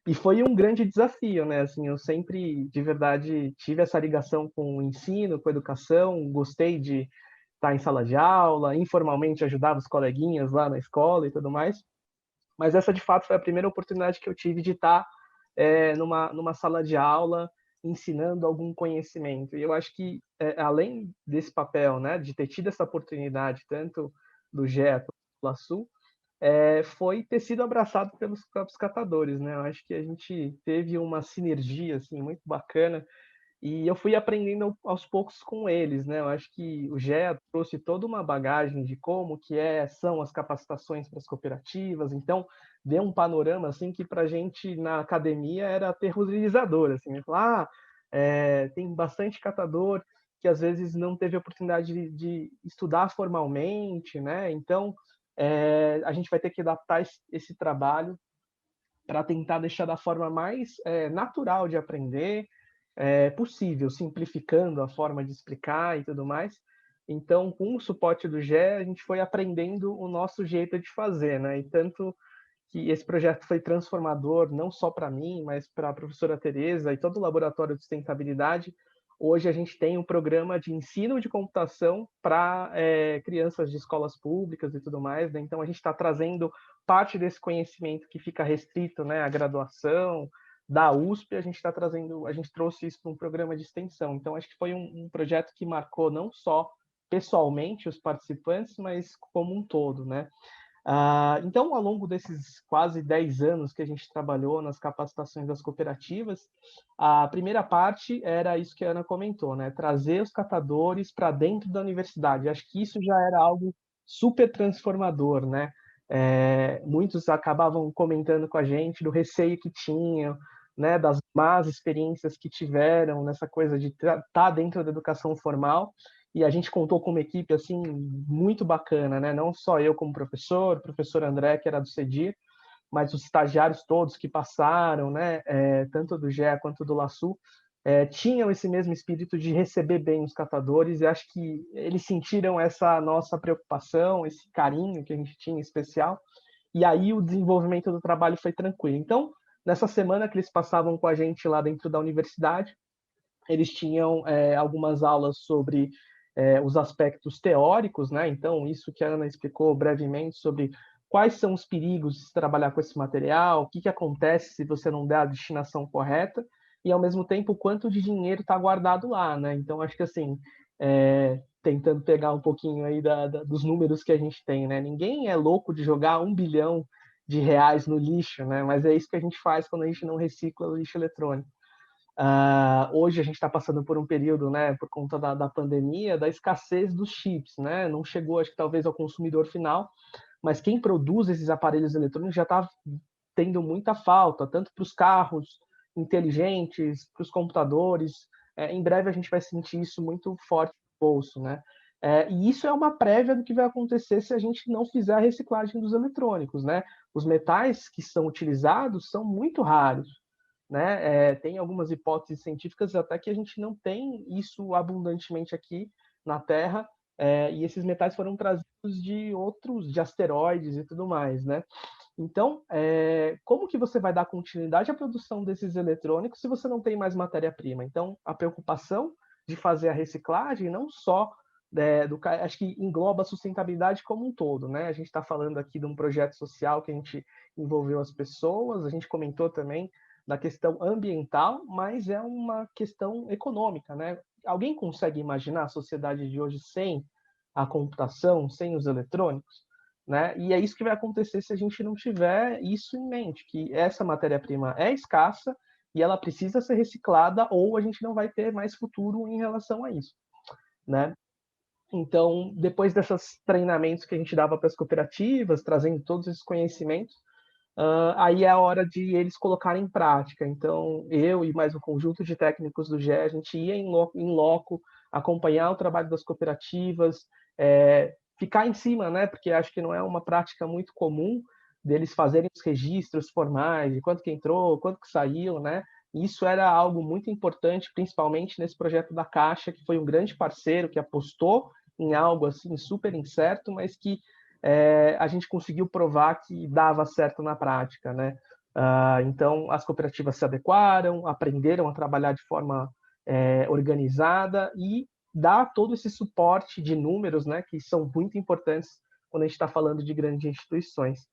E foi um grande desafio, né? Assim, eu sempre, de verdade, tive essa ligação com o ensino, com a educação, gostei de estar em sala de aula, informalmente ajudava os coleguinhas lá na escola e tudo mais. Mas essa, de fato, foi a primeira oportunidade que eu tive de estar numa sala de aula, ensinando algum conhecimento. E eu acho que, além desse papel, né, de ter tido essa oportunidade, tanto do GEA quanto do LASU, foi ter sido abraçado pelos próprios catadores, né? Eu acho que a gente teve uma sinergia assim, muito bacana e eu fui aprendendo aos poucos com eles, né? Eu acho que o GEA trouxe toda uma bagagem de como que são as capacitações para as cooperativas, então deu um panorama assim que para a gente na academia era aterrorizador, assim, falar, tem bastante catador que às vezes não teve a oportunidade de estudar formalmente, né? Então a gente vai ter que adaptar esse trabalho para tentar deixar da forma mais natural de aprender possível, simplificando a forma de explicar e tudo mais. Então, com o suporte do GE, a gente foi aprendendo o nosso jeito de fazer, né? E tanto que esse projeto foi transformador, não só para mim, mas para a professora Tereza e todo o laboratório de sustentabilidade. Hoje a gente tem um programa de ensino de computação para crianças de escolas públicas e tudo mais, né? Então a gente está trazendo parte desse conhecimento que fica restrito, né, à graduação da USP, a gente trouxe isso para um programa de extensão. Então acho que foi um projeto que marcou não só pessoalmente os participantes, mas como um todo, né? Então, ao longo desses quase 10 anos que a gente trabalhou nas capacitações das cooperativas, a primeira parte era isso que a Ana comentou, né? Trazer os catadores para dentro da universidade. Acho que isso já era algo super transformador, né? Muitos acabavam comentando com a gente do receio que tinham, né? Das más experiências que tiveram nessa coisa de estar dentro da educação formal. E a gente contou com uma equipe assim muito bacana, né? Não só eu como professor, o professor André, que era do CEDIR, mas os estagiários todos que passaram, né? Tanto do GEA quanto do LASU, tinham esse mesmo espírito de receber bem os catadores, e acho que eles sentiram essa nossa preocupação, esse carinho que a gente tinha especial, e aí o desenvolvimento do trabalho foi tranquilo. Então, Nessa semana que eles passavam com a gente lá dentro da universidade, eles tinham algumas aulas sobre os aspectos teóricos, né? Então, isso que a Ana explicou brevemente sobre quais são os perigos de se trabalhar com esse material, o que, que acontece se você não der a destinação correta, e, ao mesmo tempo, o quanto de dinheiro está guardado lá, né? Então, acho que, assim, tentando pegar um pouquinho aí dos números que a gente tem, né? Ninguém é louco de jogar R$ 1 bilhão no lixo, né? Mas é isso que a gente faz quando a gente não recicla o lixo eletrônico. Hoje a gente está passando por um período, né, por conta da pandemia, da escassez dos chips, né? Não chegou, acho que talvez ao consumidor final, mas quem produz esses aparelhos eletrônicos já está tendo muita falta, tanto para os carros inteligentes, para os computadores. Em breve a gente vai sentir isso muito forte no bolso, né? E isso é uma prévia do que vai acontecer se a gente não fizer a reciclagem dos eletrônicos, né? Os metais que são utilizados são muito raros, né? Tem algumas hipóteses científicas até que a gente não tem isso abundantemente aqui na Terra, e esses metais foram trazidos de asteroides e tudo mais, né? Então, como que você vai dar continuidade à produção desses eletrônicos se você não tem mais matéria-prima? Então, a preocupação de fazer a reciclagem não só acho que engloba a sustentabilidade como um todo, né? A gente está falando aqui de um projeto social que a gente envolveu as pessoas, a gente comentou também da questão ambiental, mas é uma questão econômica, né? Alguém consegue imaginar a sociedade de hoje sem a computação, sem os eletrônicos, né? E é isso que vai acontecer se a gente não tiver isso em mente, que essa matéria-prima é escassa e ela precisa ser reciclada ou a gente não vai ter mais futuro em relação a isso, né? Então, depois desses treinamentos que a gente dava para as cooperativas, trazendo todos esses conhecimentos, aí é a hora de eles colocarem em prática. Então, eu e mais um conjunto de técnicos do GE, a gente ia em loco, acompanhar o trabalho das cooperativas, ficar em cima, né? Porque acho que não é uma prática muito comum deles fazerem os registros formais de quanto que entrou, quanto que saiu, né? Isso era algo muito importante, principalmente nesse projeto da Caixa, que foi um grande parceiro, que apostou em algo assim super incerto, mas que a gente conseguiu provar que dava certo na prática, né? Então, as cooperativas se adequaram, aprenderam a trabalhar de forma organizada e dar todo esse suporte de números, né, que são muito importantes quando a gente está falando de grandes instituições.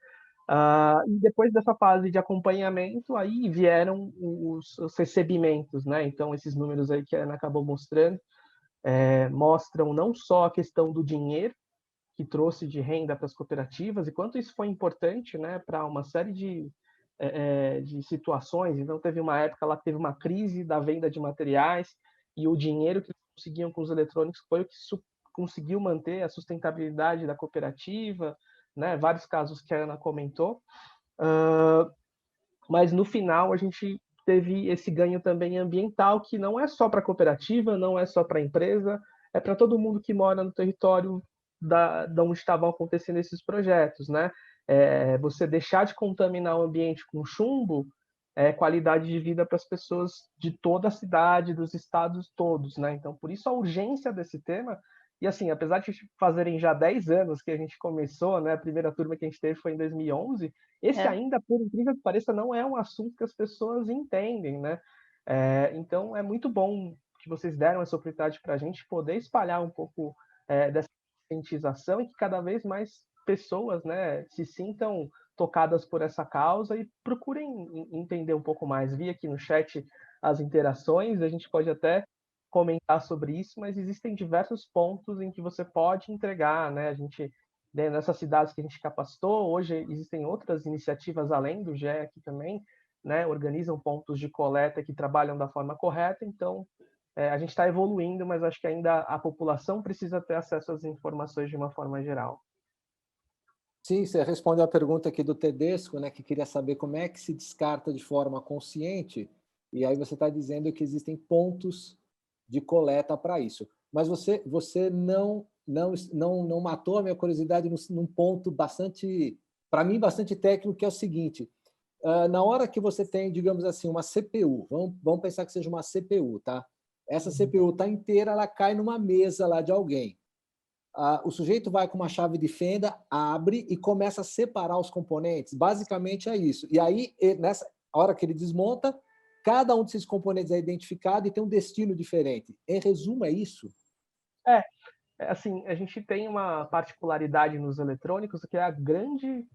E depois dessa fase de acompanhamento, aí vieram os recebimentos, né? Então, esses números aí que a Ana acabou mostrando, mostram não só a questão do dinheiro, que trouxe de renda para as cooperativas e quanto isso foi importante, né, para uma série de situações. Então, teve uma época lá que teve uma crise da venda de materiais e o dinheiro que eles conseguiam com os eletrônicos foi o que conseguiu manter a sustentabilidade da cooperativa, né, vários casos que a Ana comentou. Mas, no final, a gente teve esse ganho também ambiental, que não é só para a cooperativa, não é só para a empresa, é para todo mundo que mora no território da onde estavam acontecendo esses projetos, né? Você deixar de contaminar o ambiente com chumbo é qualidade de vida para as pessoas de toda a cidade, dos estados todos, né? Então, por isso a urgência desse tema. E assim, apesar de fazerem já 10 anos que a gente começou, né? A primeira turma que a gente teve foi em 2011, esse ainda, por incrível que pareça, não é um assunto que as pessoas entendem, né? Então, é muito bom que vocês deram essa oportunidade para a gente poder espalhar um pouco dessa conscientização e que cada vez mais pessoas, né, se sintam tocadas por essa causa e procurem entender um pouco mais. Vi aqui no chat as interações, a gente pode até comentar sobre isso, mas existem diversos pontos em que você pode entregar, né? A gente, nessas cidades que a gente capacitou, hoje existem outras iniciativas além do GE aqui também, né? Organizam pontos de coleta que trabalham da forma correta, então a gente está evoluindo, mas acho que ainda a população precisa ter acesso às informações de uma forma geral. Sim, você respondeu a pergunta aqui do Tedesco, né, que queria saber como é que se descarta de forma consciente, e aí você está dizendo que existem pontos de coleta para isso. Mas você não matou a minha curiosidade num ponto bastante, para mim, bastante técnico, que é o seguinte: na hora que você tem, digamos assim, uma CPU, vamos pensar que seja uma CPU, tá? Essa CPU está inteira, ela cai numa mesa lá de alguém. O sujeito vai com uma chave de fenda, abre e começa a separar os componentes. Basicamente é isso. E aí, A hora que ele desmonta, cada um desses componentes é identificado e tem um destino diferente. Em resumo, é isso? Assim, a gente tem uma particularidade nos eletrônicos, que é a grande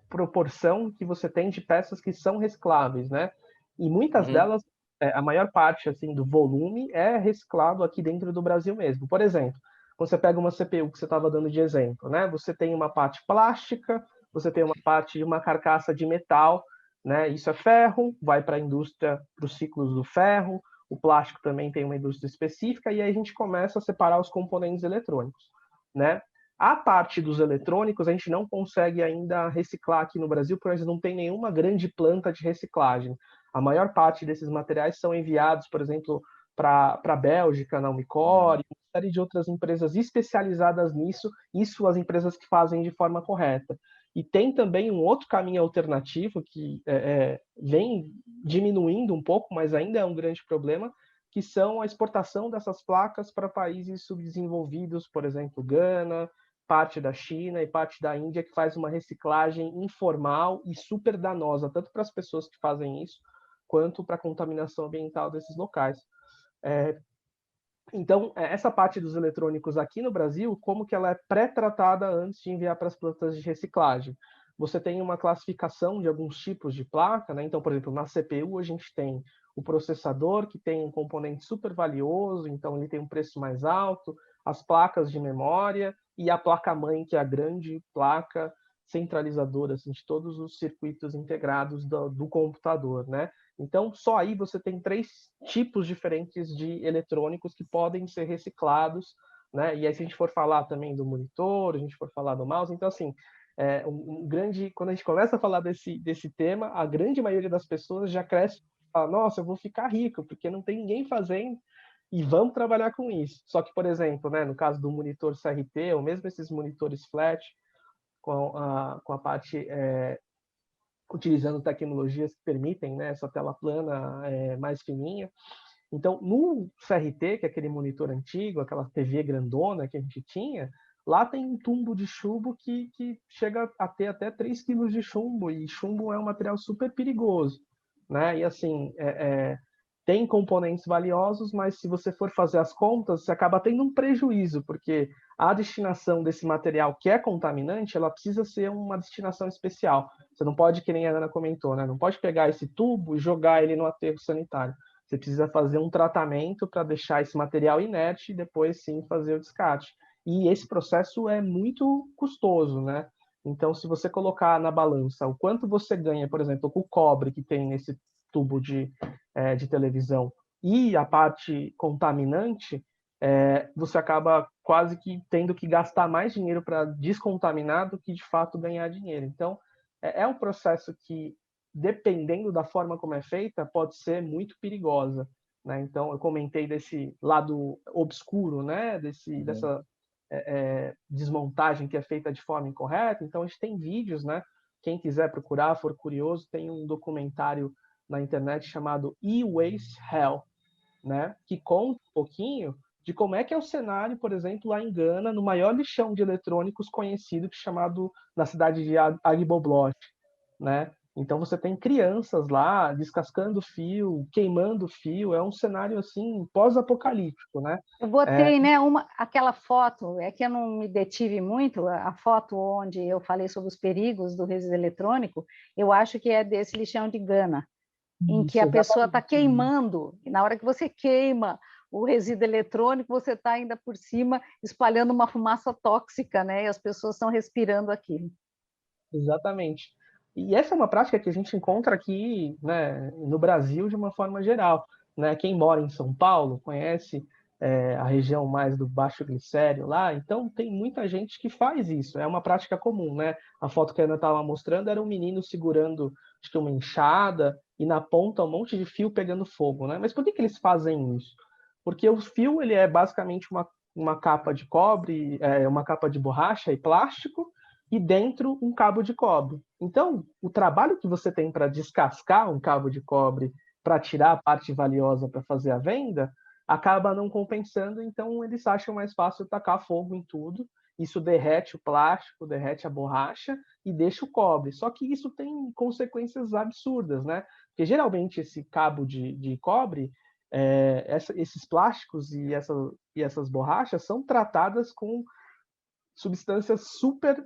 proporção que você tem de peças que são recicláveis, né? E muitas delas, a maior parte assim do volume é reciclado aqui dentro do Brasil mesmo. Por exemplo, quando você pega uma CPU que você estava dando de exemplo, né? Você tem uma parte plástica, você tem uma parte de uma carcaça de metal, né? Isso é ferro, vai para a indústria, para os ciclos do ferro. O plástico também tem uma indústria específica, e aí a gente começa a separar os componentes eletrônicos, né? A parte dos eletrônicos a gente não consegue ainda reciclar aqui no Brasil, porque a gente não tem nenhuma grande planta de reciclagem. A maior parte desses materiais são enviados, por exemplo, para a Bélgica, na Umicore, uma série de outras empresas especializadas nisso, isso as empresas que fazem de forma correta. E tem também um outro caminho alternativo que vem diminuindo um pouco, mas ainda é um grande problema, que são a exportação dessas placas para países subdesenvolvidos, por exemplo, Gana, parte da China e parte da Índia, que faz uma reciclagem informal e super danosa, tanto para as pessoas que fazem isso, quanto para a contaminação ambiental desses locais. Então, essa parte dos eletrônicos aqui no Brasil, como que ela é pré-tratada antes de enviar para as plantas de reciclagem? Você tem uma classificação de alguns tipos de placa, né? Então, por exemplo, na CPU a gente tem o processador, que tem um componente super valioso, então ele tem um preço mais alto, as placas de memória e a placa-mãe, que é a grande placa centralizadora assim, de todos os circuitos integrados do computador, né? Então, só aí você tem 3 tipos diferentes de eletrônicos que podem ser reciclados, né? E aí, se a gente for falar também do monitor, a gente for falar do mouse, então, assim, quando a gente começa a falar desse tema, a grande maioria das pessoas já cresce e fala, nossa, eu vou ficar rico, porque não tem ninguém fazendo, e vamos trabalhar com isso. Só que, por exemplo, né, no caso do monitor CRT, ou mesmo esses monitores flat, com a parte utilizando tecnologias que permitem, né, essa tela plana mais fininha. Então, no CRT, que é aquele monitor antigo, aquela TV grandona que a gente tinha, lá tem um tubo de chumbo que chega a ter até 3 quilos de chumbo, e chumbo é um material super perigoso, né? E assim, tem componentes valiosos, mas se você for fazer as contas, você acaba tendo um prejuízo, porque a destinação desse material que é contaminante, ela precisa ser uma destinação especial. Você não pode, que nem a Ana comentou, né? Não pode pegar esse tubo e jogar ele no aterro sanitário. Você precisa fazer um tratamento para deixar esse material inerte e depois sim fazer o descarte. E esse processo é muito custoso, né? Então, se você colocar na balança o quanto você ganha, por exemplo, com o cobre que tem nesse tubo de televisão e a parte contaminante, você acaba quase que tendo que gastar mais dinheiro para descontaminar do que de fato ganhar dinheiro. Então, é um processo que, dependendo da forma como é feita, pode ser muito perigosa, né? Então, eu comentei desse lado obscuro, né? Dessa desmontagem que é feita de forma incorreta. Então, a gente tem vídeos, né? Quem quiser procurar, for curioso, tem um documentário na internet chamado E-Waste Hell, né? Que conta um pouquinho de como é que é o cenário, por exemplo, lá em Gana, no maior lixão de eletrônicos conhecido, chamado na cidade de Agbogbloch, né? Então você tem crianças lá descascando fio, queimando fio, é um cenário assim pós-apocalíptico, né? Eu botei, né, aquela foto, é que eu não me detive muito, a foto onde eu falei sobre os perigos do resíduo eletrônico, eu acho que é desse lixão de Gana, em que a pessoa está queimando, e na hora que você queima o resíduo eletrônico, você está ainda por cima espalhando uma fumaça tóxica, né? E as pessoas estão respirando aquilo. Exatamente. E essa é uma prática que a gente encontra aqui, né, no Brasil de uma forma geral, né? Quem mora em São Paulo conhece a região mais do Baixo Glicério lá, então tem muita gente que faz isso, é uma prática comum, né? A foto que a Ana estava mostrando era um menino segurando, acho que uma enxada, e na ponta um monte de fio pegando fogo, né? Mas por que eles fazem isso? Porque o fio ele é basicamente uma capa de cobre, uma capa de borracha e plástico, e dentro um cabo de cobre. Então, o trabalho que você tem para descascar um cabo de cobre, para tirar a parte valiosa para fazer a venda, acaba não compensando, então eles acham mais fácil tacar fogo em tudo, isso derrete o plástico, derrete a borracha e deixa o cobre. Só que isso tem consequências absurdas, né? Porque geralmente esse cabo de cobre, esses plásticos e essas borrachas são tratadas com substâncias super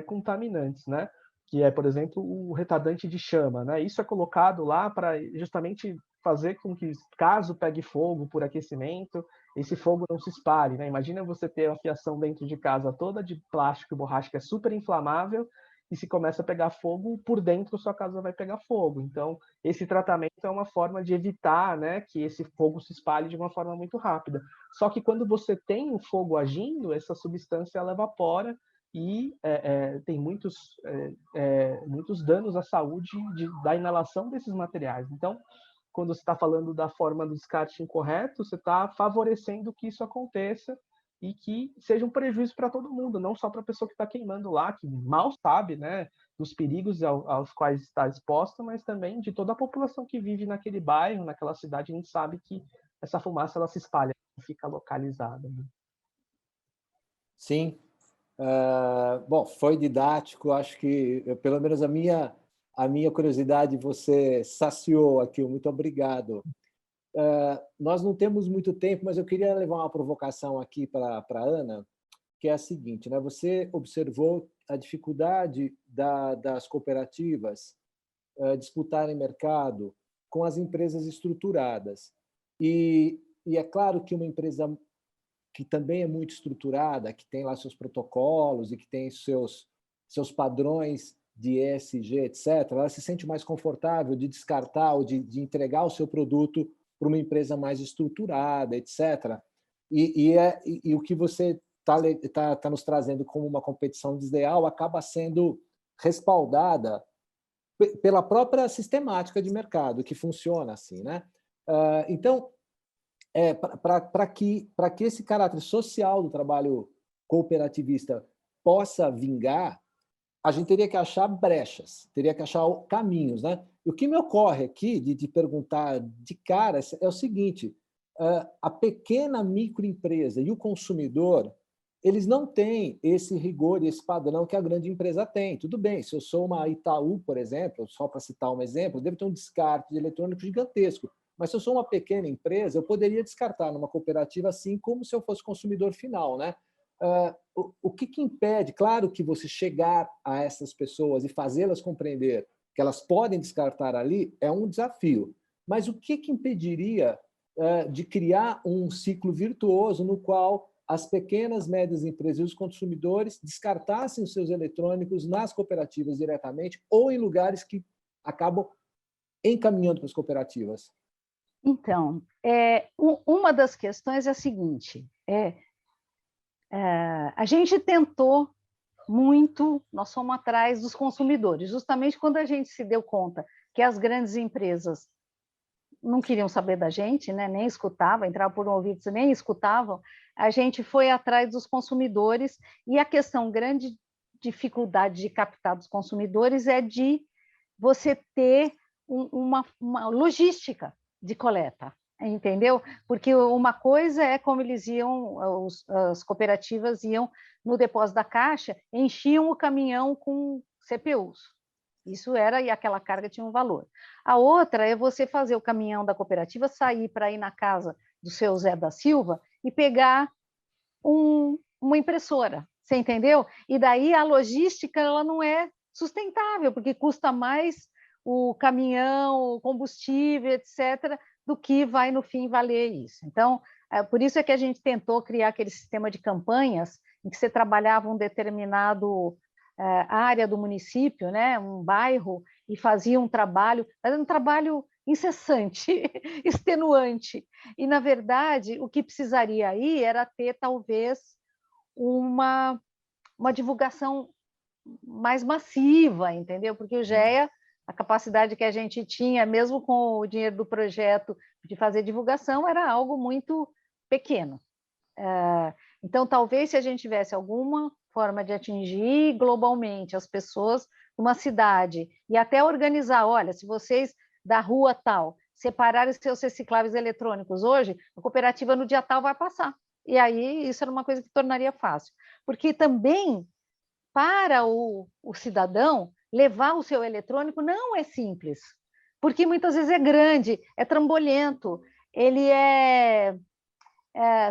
contaminantes, né? Que é, por exemplo, o retardante de chama, né? Isso é colocado lá para justamente fazer com que, caso pegue fogo por aquecimento, esse fogo não se espalhe, né? Imagina você ter uma fiação dentro de casa toda de plástico e borracha que é super inflamável, e se começa a pegar fogo, por dentro sua casa vai pegar fogo. Então, esse tratamento é uma forma de evitar, né, que esse fogo se espalhe de uma forma muito rápida. Só que quando você tem o fogo agindo, essa substância ela evapora e tem muitos danos à saúde da inalação desses materiais. Então, quando você está falando da forma do descarte incorreto, você está favorecendo que isso aconteça e que seja um prejuízo para todo mundo, não só para a pessoa que está queimando lá, que mal sabe, né, dos perigos aos quais está exposta, mas também de toda a população que vive naquele bairro, naquela cidade. A gente sabe que essa fumaça ela se espalha, fica localizada. Né? Sim. Bom, foi didático. Acho que, pelo menos a minha curiosidade você saciou aqui. Muito obrigado. Nós não temos muito tempo, mas eu queria levar uma provocação aqui para a Ana, que é a seguinte, né? Você observou a dificuldade das cooperativas disputarem mercado com as empresas estruturadas. E é claro que uma empresa que também é muito estruturada, que tem lá seus protocolos e que tem seus padrões de ESG, etc., ela se sente mais confortável de descartar ou de entregar o seu produto para uma empresa mais estruturada, etc. E o que você está nos trazendo como uma competição desleal acaba sendo respaldada pela própria sistemática de mercado, que funciona assim, né? Então, para que esse caráter social do trabalho cooperativista possa vingar, a gente teria que achar brechas, teria que achar caminhos, né? E o que me ocorre aqui de perguntar de cara é o seguinte: a pequena microempresa e o consumidor, eles não têm esse rigor e esse padrão que a grande empresa tem. Tudo bem, se eu sou uma Itaú, por exemplo, só para citar um exemplo, eu devo ter um descarte de eletrônico gigantesco. Mas se eu sou uma pequena empresa, eu poderia descartar numa cooperativa assim como se eu fosse consumidor final, né? O que impede? Claro que você chegar a essas pessoas e fazê-las compreender que elas podem descartar ali é um desafio. Mas o que impediria de criar um ciclo virtuoso no qual as pequenas, médias empresas e os consumidores descartassem os seus eletrônicos nas cooperativas diretamente ou em lugares que acabam encaminhando para as cooperativas? Então, uma das questões é a seguinte, a gente tentou muito, nós fomos atrás dos consumidores, justamente quando a gente se deu conta que as grandes empresas não queriam saber da gente, né, nem escutavam, entravam por um ouvido e nem escutavam, a gente foi atrás dos consumidores, e a grande dificuldade de captar dos consumidores é de você ter uma logística de coleta, entendeu? Porque uma coisa é como eles iam, as cooperativas iam no depósito da Caixa, enchiam o caminhão com CPUs. Isso era, e aquela carga tinha um valor. A outra é você fazer o caminhão da cooperativa sair para ir na casa do seu Zé da Silva e pegar uma impressora, você entendeu? E daí a logística ela não é sustentável, porque custa mais o caminhão, o combustível, etc., do que vai, no fim, valer isso. Então, por isso é que a gente tentou criar aquele sistema de campanhas em que você trabalhava um determinado área do município, né, um bairro, e fazia um trabalho incessante, extenuante. E, na verdade, o que precisaria aí era ter, talvez, uma divulgação mais massiva, entendeu? Porque o GEA, a capacidade que a gente tinha, mesmo com o dinheiro do projeto de fazer divulgação, era algo muito pequeno. Então, talvez se a gente tivesse alguma forma de atingir globalmente as pessoas numa cidade e até organizar, olha, se vocês da rua tal separarem seus recicláveis eletrônicos hoje, a cooperativa no dia tal vai passar. E aí isso era uma coisa que tornaria fácil. Porque também, para o cidadão, levar o seu eletrônico não é simples, porque muitas vezes é grande, é trambolhento, ele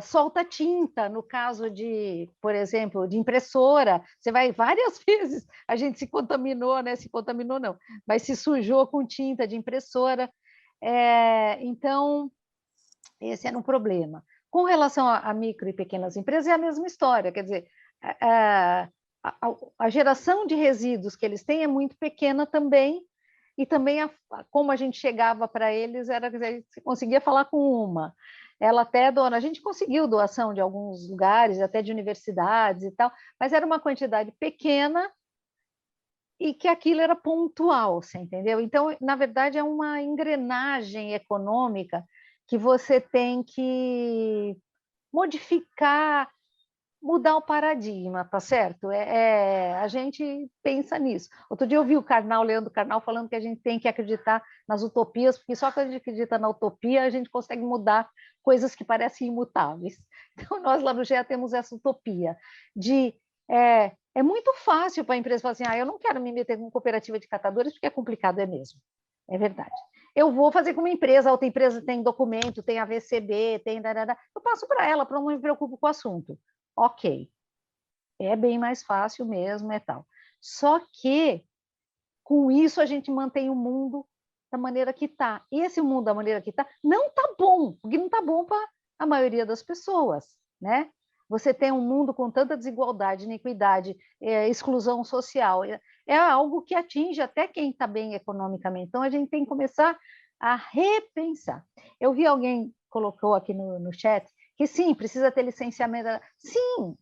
solta tinta, no caso de, por exemplo, de impressora, você vai várias vezes, a gente se contaminou, né? Se contaminou não, mas se sujou com tinta de impressora. Então, esse era um problema. Com relação a micro e pequenas empresas, é a mesma história, quer dizer, a geração de resíduos que eles têm é muito pequena também, e também como a gente chegava para eles, era, quer dizer, você conseguia falar com uma. Ela até dona, a gente conseguiu doação de alguns lugares, até de universidades e tal, mas era uma quantidade pequena e que aquilo era pontual, você entendeu? Então, na verdade, é uma engrenagem econômica que você tem que modificar, mudar o paradigma, tá certo? A gente pensa nisso. Outro dia eu vi o Leandro Carnal, falando que a gente tem que acreditar nas utopias, porque só quando a gente acredita na utopia, a gente consegue mudar coisas que parecem imutáveis. Então, nós lá no GEA temos essa utopia de... É muito fácil para a empresa falar assim, eu não quero me meter com cooperativa de catadores, porque é complicado, é mesmo. É verdade. Eu vou fazer com uma empresa, a outra empresa tem documento, tem AVCB, tem... Eu passo para ela, para não me preocupo com o assunto. Ok, é bem mais fácil mesmo e tal. Só que, com isso, a gente mantém o mundo da maneira que está. E esse mundo da maneira que está não está bom, porque não está bom para a maioria das pessoas, né? Você tem um mundo com tanta desigualdade, iniquidade, exclusão social, é algo que atinge até quem está bem economicamente. Então, a gente tem que começar a repensar. Eu vi alguém colocou aqui no chat que sim, precisa ter licenciamento. Sim,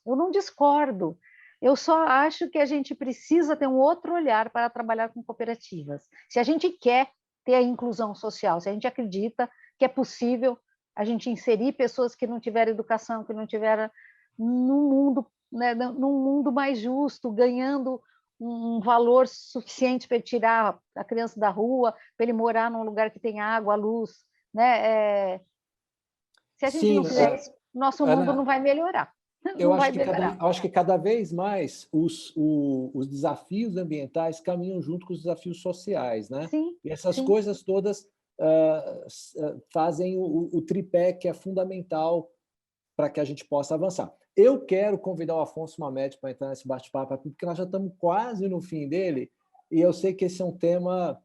eu não discordo. Eu só acho que a gente precisa ter um outro olhar para trabalhar com cooperativas. Se a gente quer ter a inclusão social, se a gente acredita que é possível a gente inserir pessoas que não tiveram educação, que não tiveram num mundo, né, num mundo mais justo, ganhando um valor suficiente para tirar a criança da rua, para ele morar num lugar que tem água, luz, né? Se a gente Sim, não fizer isso, nosso mundo Ana, não vai melhorar. eu Não vai melhorar. acho que cada vez mais os desafios ambientais caminham junto com os desafios sociais, né? Sim, E essas sim. coisas todas fazem o tripé que é fundamental para que a gente possa avançar. Eu quero convidar o Afonso Mamed para entrar nesse bate-papo aqui, porque nós já estamos quase no fim dele, e eu sei que esse é um tema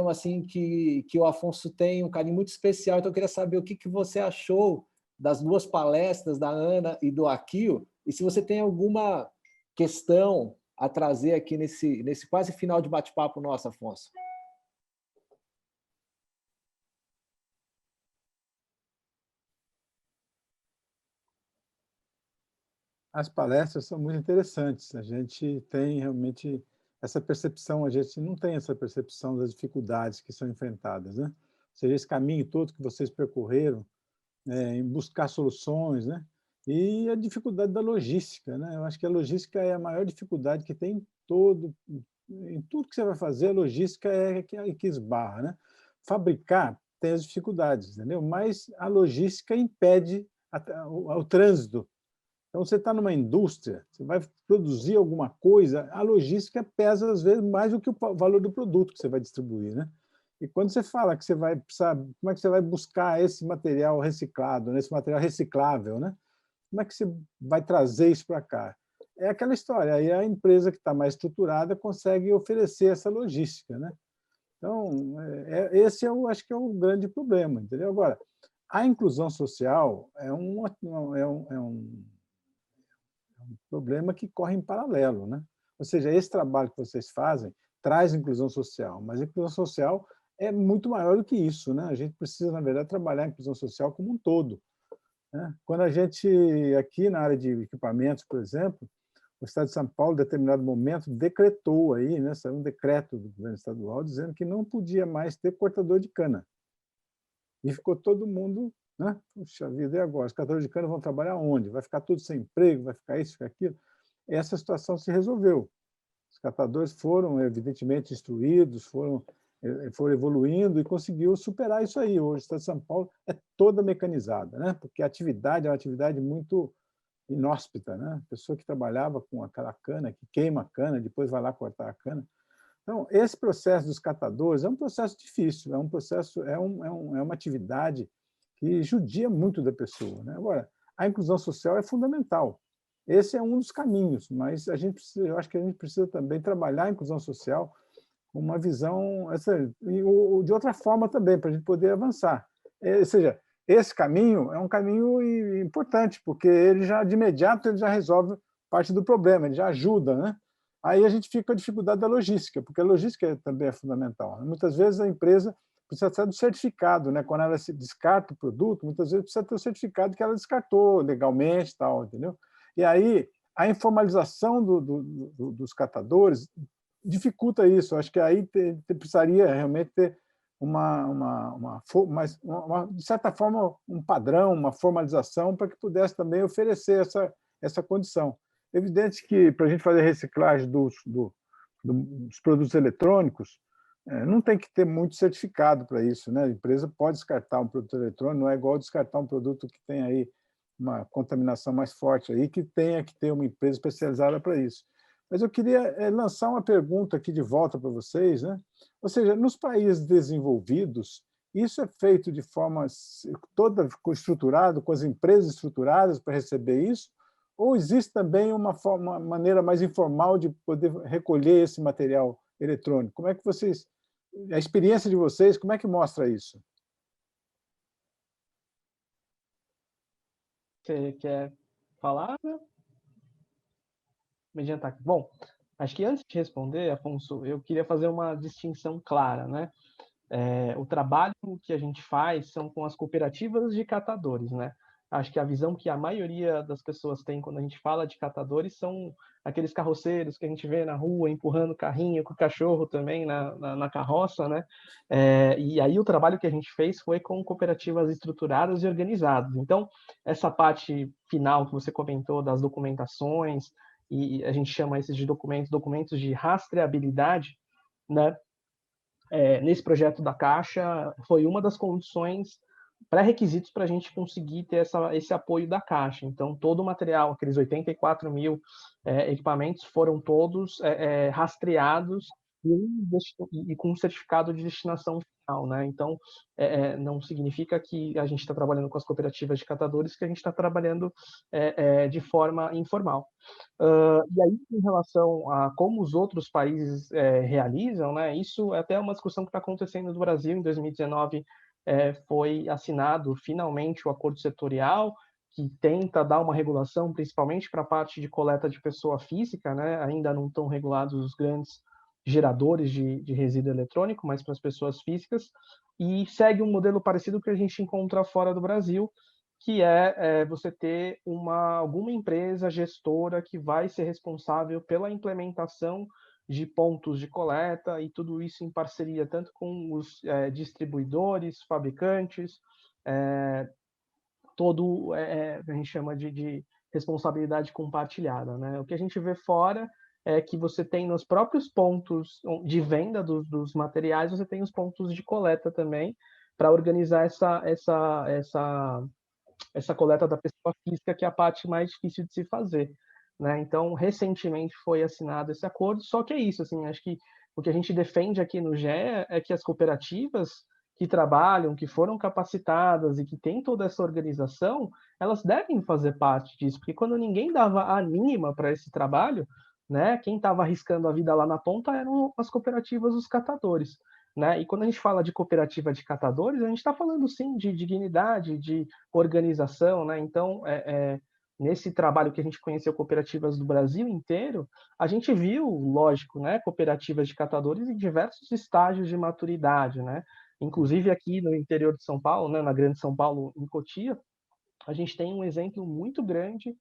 assim que o Afonso tem um carinho muito especial, então eu queria saber o que você achou das duas palestras da Ana e do Akio, e se você tem alguma questão a trazer aqui nesse quase final de bate-papo nosso, Afonso. As palestras são muito interessantes. A gente tem realmente essa percepção, a gente não tem essa percepção das dificuldades que são enfrentadas, né? Ou seja, esse caminho todo que vocês percorreram, em buscar soluções, né? E a dificuldade da logística, né? Eu acho que a logística é a maior dificuldade que tem em tudo que você vai fazer, a logística é que esbarra, né? Fabricar tem as dificuldades, entendeu? Mas a logística impede o trânsito. Então, você está numa indústria, você vai produzir alguma coisa, a logística pesa, às vezes, mais do que o valor do produto que você vai distribuir, né? E quando você fala que você vai precisar, como é que você vai buscar esse material reciclado, esse material reciclável, né? Como é que você vai trazer isso para cá? É aquela história, aí a empresa que está mais estruturada consegue oferecer essa logística, né? Então, esse eu acho que é o grande problema, entendeu? Agora, a inclusão social é um problema que corre em paralelo, né? Ou seja, esse trabalho que vocês fazem traz inclusão social, mas a inclusão social é muito maior do que isso, né? A gente precisa, na verdade, trabalhar a inclusão social como um todo, né? Quando a gente, aqui na área de equipamentos, por exemplo, o Estado de São Paulo, em determinado momento, decretou aí, né, saiu um decreto do governo estadual dizendo que não podia mais ter cortador de cana. E ficou todo mundo, né? Puxa vida, e agora? Os catadores de cana vão trabalhar onde? Vai ficar tudo sem emprego? Vai ficar isso, ficar aquilo? Essa situação se resolveu. Os catadores foram, evidentemente, instruídos, foram foi evoluindo e conseguiu superar isso aí. Hoje o Estado de São Paulo é toda mecanizada, né? Porque a atividade é uma atividade muito inóspita, né? A pessoa que trabalhava com aquela cana, que queima a cana, depois vai lá cortar a cana. Então, esse processo dos catadores é um processo difícil, é um processo, é uma atividade que judia muito da pessoa, né? Agora, a inclusão social é fundamental. Esse é um dos caminhos, mas eu acho que a gente precisa também trabalhar a inclusão social com uma visão, de outra forma também, para a gente poder avançar. Ou seja, esse caminho é um caminho importante, porque ele já, de imediato, ele já resolve parte do problema, ele já ajuda, né? Aí a gente fica com a dificuldade da logística, porque a logística também é fundamental. Muitas vezes a empresa precisa ter do certificado, né? Quando ela se descarta o produto, muitas vezes precisa ter o certificado que ela descartou legalmente, tal, entendeu? E aí a informalização dos catadores dificulta isso. Acho que aí precisaria realmente ter de certa forma, um padrão, uma formalização para que pudesse também oferecer essa condição. É evidente que, para a gente fazer reciclagem dos produtos eletrônicos, não tem que ter muito certificado para isso, né? A empresa pode descartar um produto eletrônico, não é igual descartar um produto que tem aí uma contaminação mais forte, aí, que tenha que ter uma empresa especializada para isso. Mas eu queria lançar uma pergunta aqui de volta para vocês, né? Ou seja, nos países desenvolvidos, isso é feito de forma toda estruturada, com as empresas estruturadas para receber isso, ou existe também uma maneira mais informal de poder recolher esse material eletrônico? Como é que vocês, a experiência de vocês, como é que mostra isso? Você quer falar? Bom, acho que antes de responder, Afonso, eu queria fazer uma distinção clara, né? O trabalho que a gente faz são com as cooperativas de catadores, né? Acho que a visão que a maioria das pessoas tem quando a gente fala de catadores são aqueles carroceiros que a gente vê na rua empurrando carrinho com o cachorro também na carroça, né? E aí o trabalho que a gente fez foi com cooperativas estruturadas e organizadas. Então, essa parte final que você comentou das documentações, e a gente chama esses de documentos de rastreabilidade, né? Nesse projeto da Caixa, foi uma das condições, pré-requisitos para a gente conseguir ter esse apoio da Caixa. Então, todo o material, aqueles 84 mil equipamentos, foram todos rastreados e com certificado de destinação final, né? Então, não significa que a gente está trabalhando com as cooperativas de catadores, que a gente está trabalhando de forma informal. E aí, em relação a como os outros países realizam, né? Isso é até uma discussão que está acontecendo no Brasil. Em 2019, foi assinado finalmente o acordo setorial, que tenta dar uma regulação, principalmente para a parte de coleta de pessoa física, né? Ainda não estão regulados os grandes geradores de resíduo eletrônico, mas para as pessoas físicas, e segue um modelo parecido que a gente encontra fora do Brasil, que é você ter alguma empresa gestora que vai ser responsável pela implementação de pontos de coleta, e tudo isso em parceria tanto com os distribuidores, fabricantes, todo a gente chama de responsabilidade compartilhada, né? O que a gente vê fora é que você tem nos próprios pontos de venda dos materiais, você tem os pontos de coleta também, para organizar essa coleta da pessoa física, que é a parte mais difícil de se fazer, né? Então, recentemente foi assinado esse acordo, só que é isso, assim, acho que o que a gente defende aqui no GEA é que as cooperativas que trabalham, que foram capacitadas e que têm toda essa organização, elas devem fazer parte disso, porque quando ninguém dava a mínima para esse trabalho, né, quem estava arriscando a vida lá na ponta eram as cooperativas, os catadores, né? E quando a gente fala de cooperativa de catadores, a gente está falando sim de dignidade, de organização, né? Então, nesse trabalho que a gente conheceu cooperativas do Brasil inteiro, a gente viu, lógico, né, cooperativas de catadores em diversos estágios de maturidade, né? Inclusive aqui no interior de São Paulo, né, na Grande São Paulo, em Cotia, a gente tem um exemplo muito grande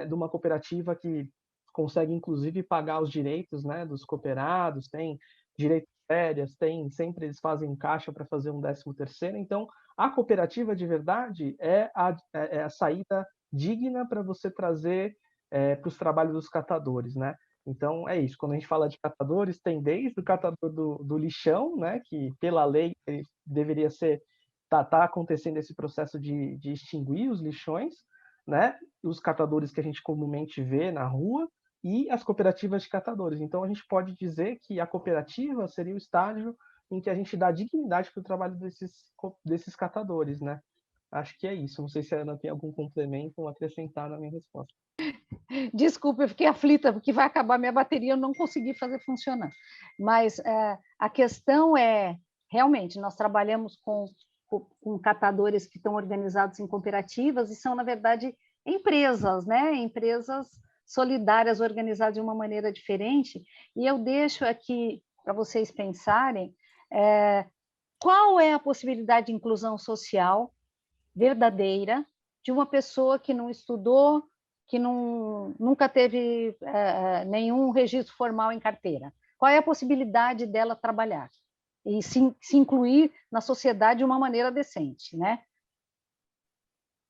de uma cooperativa que consegue, inclusive, pagar os direitos, né, dos cooperados, tem direito de férias, sempre eles fazem caixa para fazer um 13º. Então, a cooperativa de verdade é a saída digna para você trazer para os trabalhos dos catadores, né? Então, é isso. Quando a gente fala de catadores, tem desde o catador do lixão, né, que pela lei deveria ser, tá acontecendo esse processo de extinguir os lixões, né, os catadores que a gente comumente vê na rua e as cooperativas de catadores. Então, a gente pode dizer que a cooperativa seria o estágio em que a gente dá dignidade para o trabalho desses catadores, né? Acho que é isso. Não sei se a Ana tem algum complemento ou acrescentar na minha resposta. Desculpa, eu fiquei aflita, porque vai acabar minha bateria, eu não consegui fazer funcionar. Mas a questão é, realmente, nós trabalhamos com catadores que estão organizados em cooperativas e são, na verdade, empresas, né? Empresas solidárias organizadas de uma maneira diferente. E eu deixo aqui para vocês pensarem qual é a possibilidade de inclusão social verdadeira de uma pessoa que não estudou, que nunca teve nenhum registro formal em carteira. Qual é a possibilidade dela trabalhar e se incluir na sociedade de uma maneira decente, né?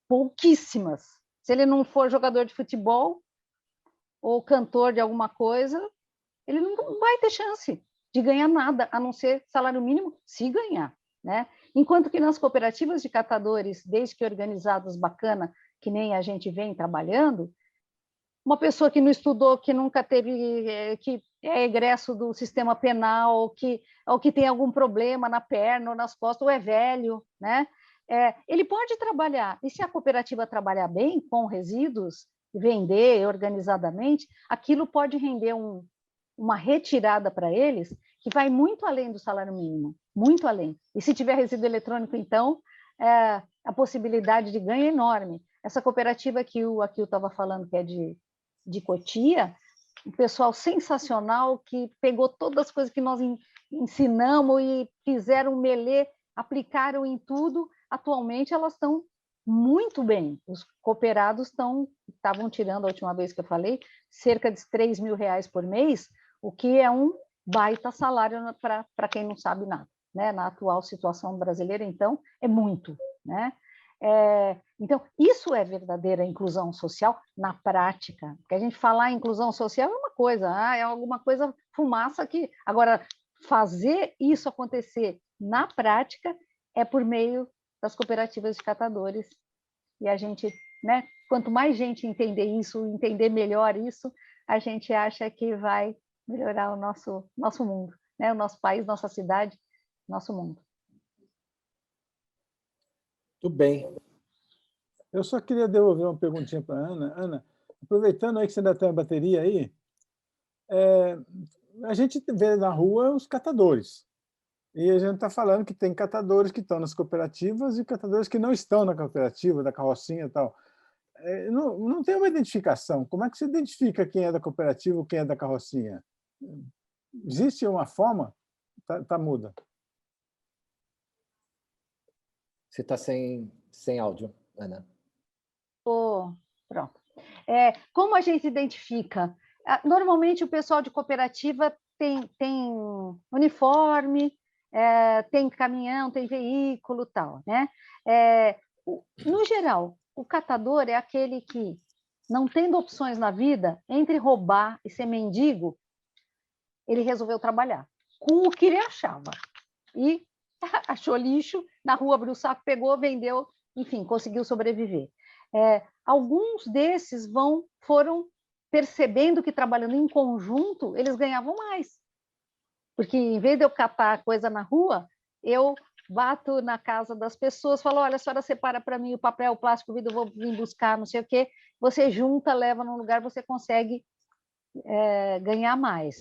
Pouquíssimas. Se ele não for jogador de futebol ou cantor de alguma coisa, ele não vai ter chance de ganhar nada, a não ser salário mínimo, se ganhar, né? Enquanto que nas cooperativas de catadores, desde que organizadas bacana, que nem a gente vem trabalhando, uma pessoa que não estudou, que nunca teve, que é egresso do sistema penal, ou que tem algum problema na perna ou nas costas, ou é velho, né? Ele pode trabalhar, e se a cooperativa trabalhar bem com resíduos, vender organizadamente, aquilo pode render uma retirada para eles que vai muito além do salário mínimo, muito além. E se tiver resíduo eletrônico, então, a possibilidade de ganho é enorme. Essa cooperativa que o Akil estava falando, que é de Cotia, um pessoal sensacional que pegou todas as coisas que nós ensinamos e fizeram melê, aplicaram em tudo. Atualmente, elas estão muito bem. Os cooperados estavam tirando, a última vez que eu falei, cerca de R$3.000 por mês, o que é um baita salário para quem não sabe nada, né? Na atual situação brasileira, então, é muito, né? Então, isso é verdadeira inclusão social na prática. Porque a gente falar em inclusão social é uma coisa, é alguma coisa fumaça que... Agora, fazer isso acontecer na prática é por meio das cooperativas de catadores. E a gente, né, quanto mais gente entender isso, entender melhor isso, a gente acha que vai melhorar o nosso mundo, né? O nosso país, nossa cidade, nosso mundo. Tudo bem. Eu só queria devolver uma perguntinha para a Ana. Ana, aproveitando aí que você ainda tem a bateria aí, a gente vê na rua os catadores. E a gente está falando que tem catadores que estão nas cooperativas e catadores que não estão na cooperativa, da carrocinha e tal. Não tem uma identificação. Como é que você identifica quem é da cooperativa ou quem é da carrocinha? Existe uma forma? Tá muda. Você está sem áudio, Ana. Pronto. Como a gente identifica? Normalmente, o pessoal de cooperativa tem uniforme, tem caminhão, tem veículo, tal, né? No geral, o catador é aquele que, não tendo opções na vida, entre roubar e ser mendigo, ele resolveu trabalhar com o que ele achava. E achou lixo, na rua abriu o saco, pegou, vendeu, enfim, conseguiu sobreviver. Alguns desses foram percebendo que, trabalhando em conjunto, eles ganhavam mais. Porque, em vez de eu catar coisa na rua, eu bato na casa das pessoas, falo, olha, a senhora separa para mim o papel, o plástico, o vidro, eu vou vir buscar, não sei o quê. Você junta, leva num lugar, você consegue ganhar mais.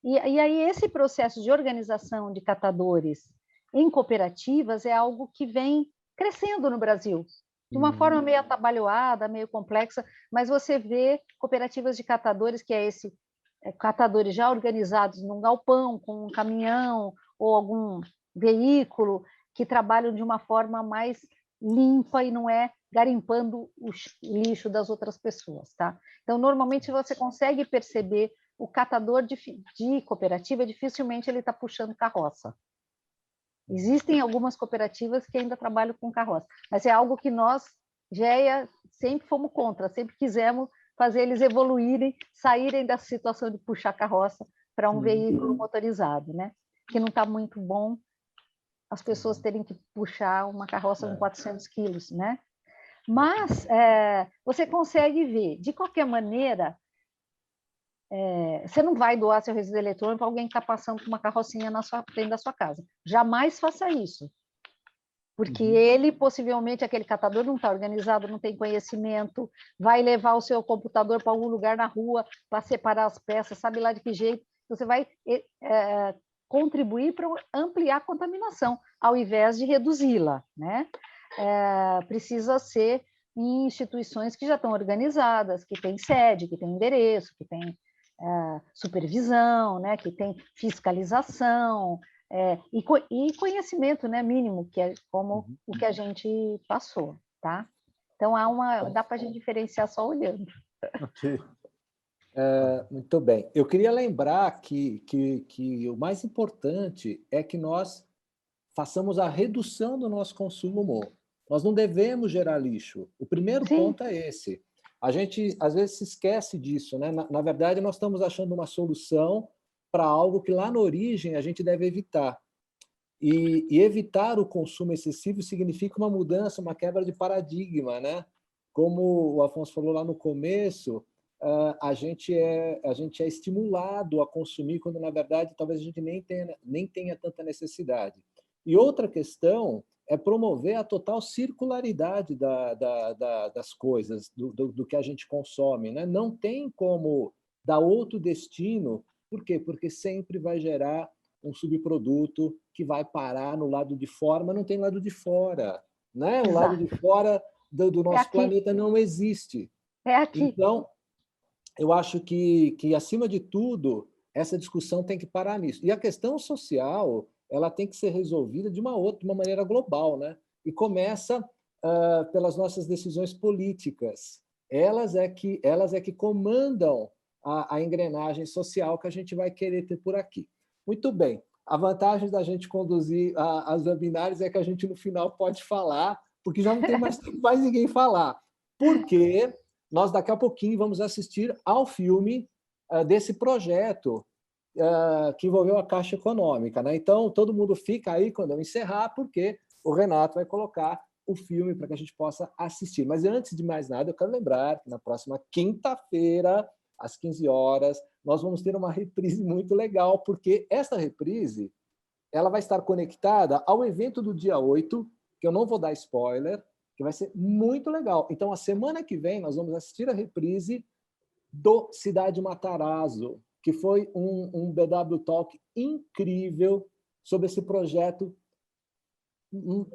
E aí, esse processo de organização de catadores em cooperativas é algo que vem crescendo no Brasil, de uma forma meio atabalhoada, meio complexa, mas você vê cooperativas de catadores, que catadores já organizados num galpão, com um caminhão ou algum veículo, que trabalham de uma forma mais limpa e não é garimpando o lixo das outras pessoas, tá? Então, normalmente, você consegue perceber o catador de cooperativa, dificilmente ele está puxando carroça. Existem algumas cooperativas que ainda trabalham com carroça, mas é algo que nós, GEA, sempre fomos contra, sempre quisemos fazer eles evoluírem, saírem da situação de puxar carroça para um veículo motorizado, né? Que não está muito bom as pessoas terem que puxar uma carroça com 400 quilos, né? Mas você consegue ver, de qualquer maneira, você não vai doar seu resíduo eletrônico para alguém que está passando com uma carrocinha dentro da sua casa. Jamais faça isso. Porque ele, possivelmente, aquele catador não está organizado, não tem conhecimento, vai levar o seu computador para algum lugar na rua para separar as peças, sabe lá de que jeito. Você vai contribuir para ampliar a contaminação, ao invés de reduzi-la, né? Precisa ser em instituições que já estão organizadas, que têm sede, que têm endereço, que têm supervisão, né? Que tem fiscalização, e conhecimento, né, mínimo, que é como o que a gente passou, tá? Então, dá para a gente diferenciar só olhando. Ok. Muito bem. Eu queria lembrar que o mais importante é que nós façamos a redução do nosso consumo. Nós não devemos gerar lixo. O primeiro ponto é esse. A gente, às vezes, se esquece disso, né? Na verdade, nós estamos achando uma solução para algo que lá na origem a gente deve evitar. E evitar o consumo excessivo significa uma mudança, uma quebra de paradigma, né? Como o Afonso falou lá no começo, a gente é estimulado a consumir quando, na verdade, talvez a gente nem tenha tanta necessidade. E outra questão é promover a total circularidade das coisas, do que a gente consome, né? Não tem como dar outro destino. Por quê? Porque sempre vai gerar um subproduto que vai parar no lado de fora, mas não tem lado de fora, né? O lado de fora do nosso planeta não existe. É aqui. Então, eu acho que, acima de tudo, essa discussão tem que parar nisso. E a questão social, ela tem que ser resolvida de uma maneira global, né? E começa pelas nossas decisões políticas. Elas é que comandam a engrenagem social que a gente vai querer ter por aqui. Muito bem. A vantagem da gente conduzir as webinários é que a gente, no final, pode falar, porque já não tem mais ninguém falar. Porque nós, daqui a pouquinho, vamos assistir ao filme desse projeto que envolveu a Caixa Econômica, né? Então, todo mundo fica aí quando eu encerrar, porque o Renato vai colocar o filme para que a gente possa assistir. Mas, antes de mais nada, eu quero lembrar que na próxima quinta-feira, às 15 horas, nós vamos ter uma reprise muito legal, porque essa reprise ela vai estar conectada ao evento do dia 8, que eu não vou dar spoiler, que vai ser muito legal. Então, a semana que vem, nós vamos assistir a reprise do Cidade Matarazzo, que foi um BW Talk incrível sobre esse projeto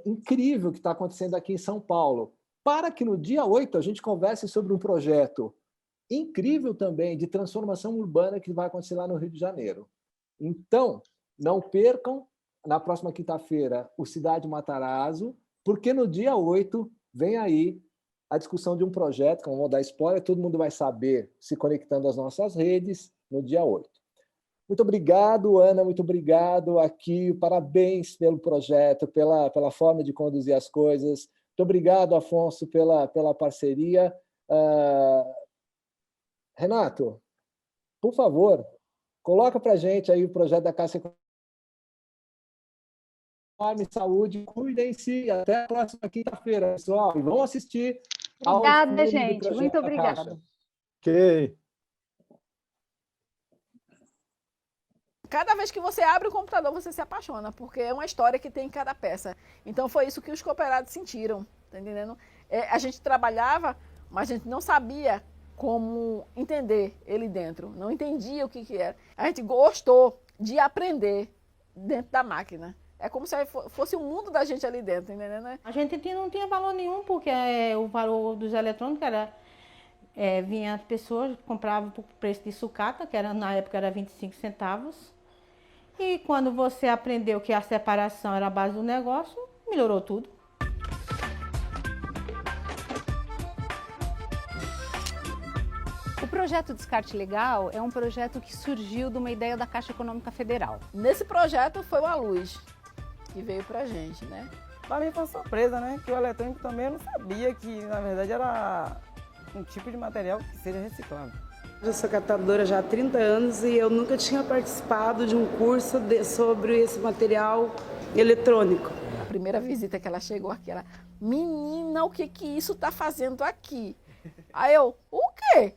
incrível que está acontecendo aqui em São Paulo, para que no dia 8 a gente converse sobre um projeto incrível também de transformação urbana que vai acontecer lá no Rio de Janeiro. Então, não percam, na próxima quinta-feira, o Cidade Matarazzo, porque no dia 8 vem aí a discussão de um projeto, que eu não vou dar spoiler, todo mundo vai saber se conectando às nossas redes no dia 8. Muito obrigado, Ana, muito obrigado aqui, parabéns pelo projeto, pela forma de conduzir as coisas. Muito obrigado, Afonso, pela parceria. Renato, por favor, coloca para a gente aí o projeto da Caixa Econômica. Saúde, cuidem-se. Até a próxima quinta-feira, pessoal. E vão assistir Obrigada, gente. Muito obrigada. Ok. Cada vez que você abre o computador, você se apaixona, porque é uma história que tem em cada peça. Então, foi isso que os cooperados sentiram, tá entendendo? A gente trabalhava, mas a gente não sabia como entender ele dentro, não entendia o que era. A gente gostou de aprender dentro da máquina. É como se fosse o mundo da gente ali dentro, entendeu? Né? A gente não tinha valor nenhum, porque o valor dos eletrônicos era... vinha as pessoas, compravam por preço de sucata, que na época era 25 centavos. E quando você aprendeu que a separação era a base do negócio, melhorou tudo. O projeto Descarte Legal é um projeto que surgiu de uma ideia da Caixa Econômica Federal. Nesse projeto foi a Luz que veio pra gente, né? Para mim foi uma surpresa, né? Que o eletrônico também eu não sabia que, na verdade, era um tipo de material que seja reciclável. Eu sou catadora já há 30 anos e eu nunca tinha participado de um curso sobre esse material eletrônico. A primeira visita que ela chegou aqui, ela, menina, o que que isso está fazendo aqui? Aí eu, o quê?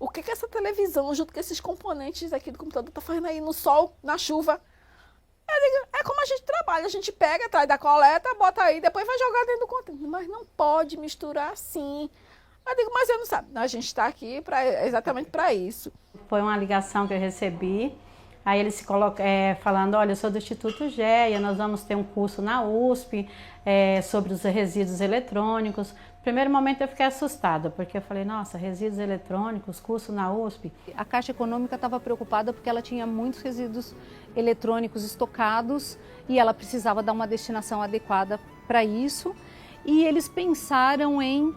O que que essa televisão, junto com esses componentes aqui do computador, está fazendo aí no sol, na chuva? Eu digo, é como a gente trabalha, a gente pega, traz da coleta, bota aí, depois vai jogar dentro do container. Mas não pode misturar assim. Eu digo, mas eu não sabe. A gente está aqui exatamente para isso. Foi uma ligação que eu recebi, aí eles se falando, olha, eu sou do Instituto GEA, nós vamos ter um curso na USP sobre os resíduos eletrônicos. No primeiro momento eu fiquei assustada, porque eu falei, nossa, resíduos eletrônicos, curso na USP. A Caixa Econômica estava preocupada porque ela tinha muitos resíduos eletrônicos estocados e ela precisava dar uma destinação adequada para isso. E eles pensaram em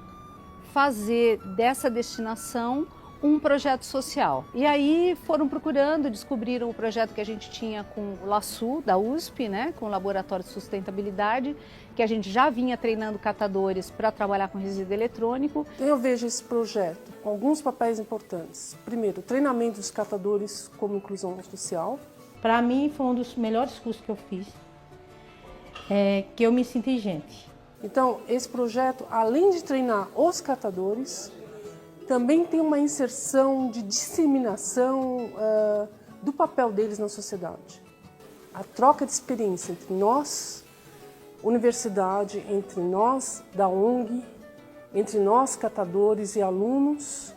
fazer dessa destinação um projeto social. E aí foram procurando, descobriram o projeto que a gente tinha com o LASU, da USP, né, com o Laboratório de Sustentabilidade, que a gente já vinha treinando catadores para trabalhar com resíduo eletrônico. Eu vejo esse projeto com alguns papéis importantes. Primeiro, treinamento dos catadores como inclusão social. Para mim foi um dos melhores cursos que eu fiz, que eu me senti gente. Então, esse projeto, além de treinar os catadores, também tem uma inserção de disseminação do papel deles na sociedade. A troca de experiência entre nós, universidade, entre nós da ONG, entre nós catadores e alunos,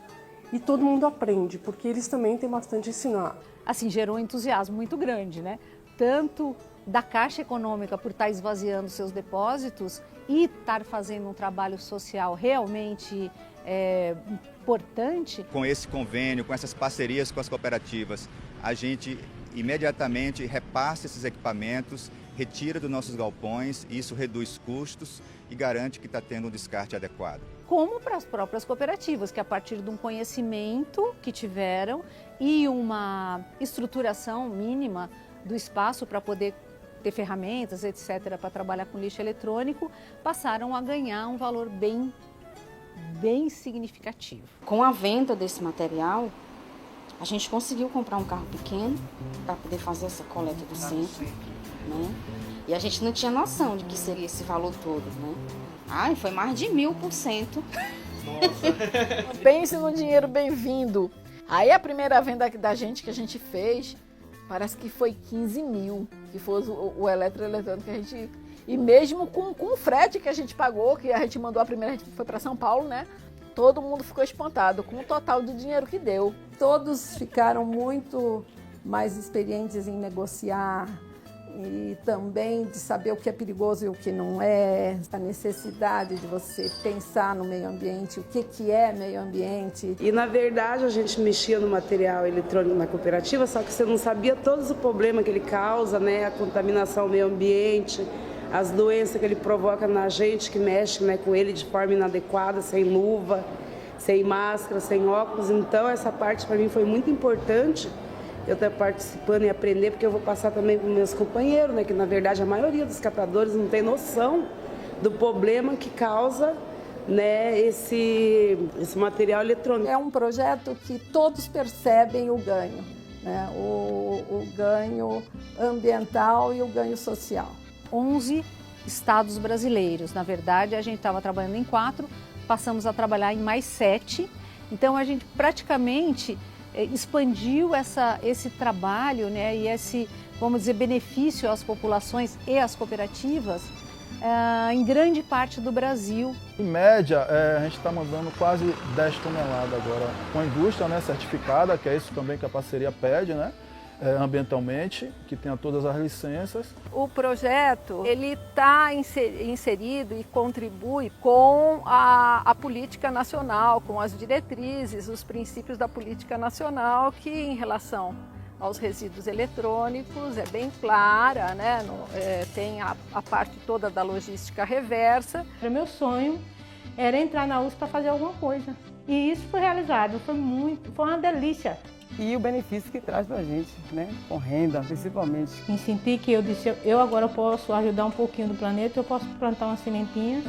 e todo mundo aprende, porque eles também têm bastante a ensinar. Assim, gerou um entusiasmo muito grande, né? Tanto da Caixa Econômica por estar esvaziando seus depósitos e estar fazendo um trabalho social realmente importante. Com esse convênio, com essas parcerias com as cooperativas, a gente imediatamente repassa esses equipamentos, retira dos nossos galpões, isso reduz custos e garante que está tendo um descarte adequado. Como para as próprias cooperativas, que a partir de um conhecimento que tiveram e uma estruturação mínima do espaço para poder ter ferramentas, etc., para trabalhar com lixo eletrônico, passaram a ganhar um valor bem significativo. Com a venda desse material, a gente conseguiu comprar um carro pequeno para poder fazer essa coleta do centro, né? E a gente não tinha noção de que seria esse valor todo, né? Ai, foi mais de 1000%. Nossa. Pense no dinheiro bem-vindo. Aí a primeira venda da gente que a gente fez, parece que foi 15 mil, que foi o eletroeletrônico que a gente... E mesmo com o frete que a gente pagou, que a gente mandou a primeira, a gente foi para São Paulo, né? Todo mundo ficou espantado com o total do dinheiro que deu. Todos ficaram muito mais experientes em negociar e também de saber o que é perigoso e o que não é, a necessidade de você pensar no meio ambiente, o que é meio ambiente. E na verdade a gente mexia no material eletrônico na cooperativa, só que você não sabia todos os problemas que ele causa, né? A contaminação ao meio ambiente, as doenças que ele provoca na gente que mexe, né, com ele de forma inadequada, sem luva, sem máscara, sem óculos. Então essa parte para mim foi muito importante. Eu estou participando e aprender, porque eu vou passar também com meus companheiros, né? Que na verdade a maioria dos catadores não tem noção do problema que causa, né, esse material eletrônico. É um projeto que todos percebem o ganho, né? O ganho ambiental e o ganho social. 11 estados brasileiros, na verdade a gente estava trabalhando em 4, passamos a trabalhar em mais 7, então a gente praticamente expandiu esse trabalho, né, e esse, vamos dizer, benefício às populações e às cooperativas em grande parte do Brasil. Em média, a gente está mandando quase 10 toneladas agora com a indústria, né, certificada, que é isso também que a parceria pede, né, ambientalmente, que tenha todas as licenças. O projeto ele está inserido e contribui com a política nacional, com as diretrizes, os princípios da política nacional, que em relação aos resíduos eletrônicos é bem clara, né? Tem a parte toda da logística reversa. O meu sonho era entrar na USP para fazer alguma coisa, e isso foi realizado, foi uma delícia. E o benefício que traz para a gente, né? Com renda, principalmente. Me senti que eu disse, eu agora posso ajudar um pouquinho do planeta, eu posso plantar uma sementinha.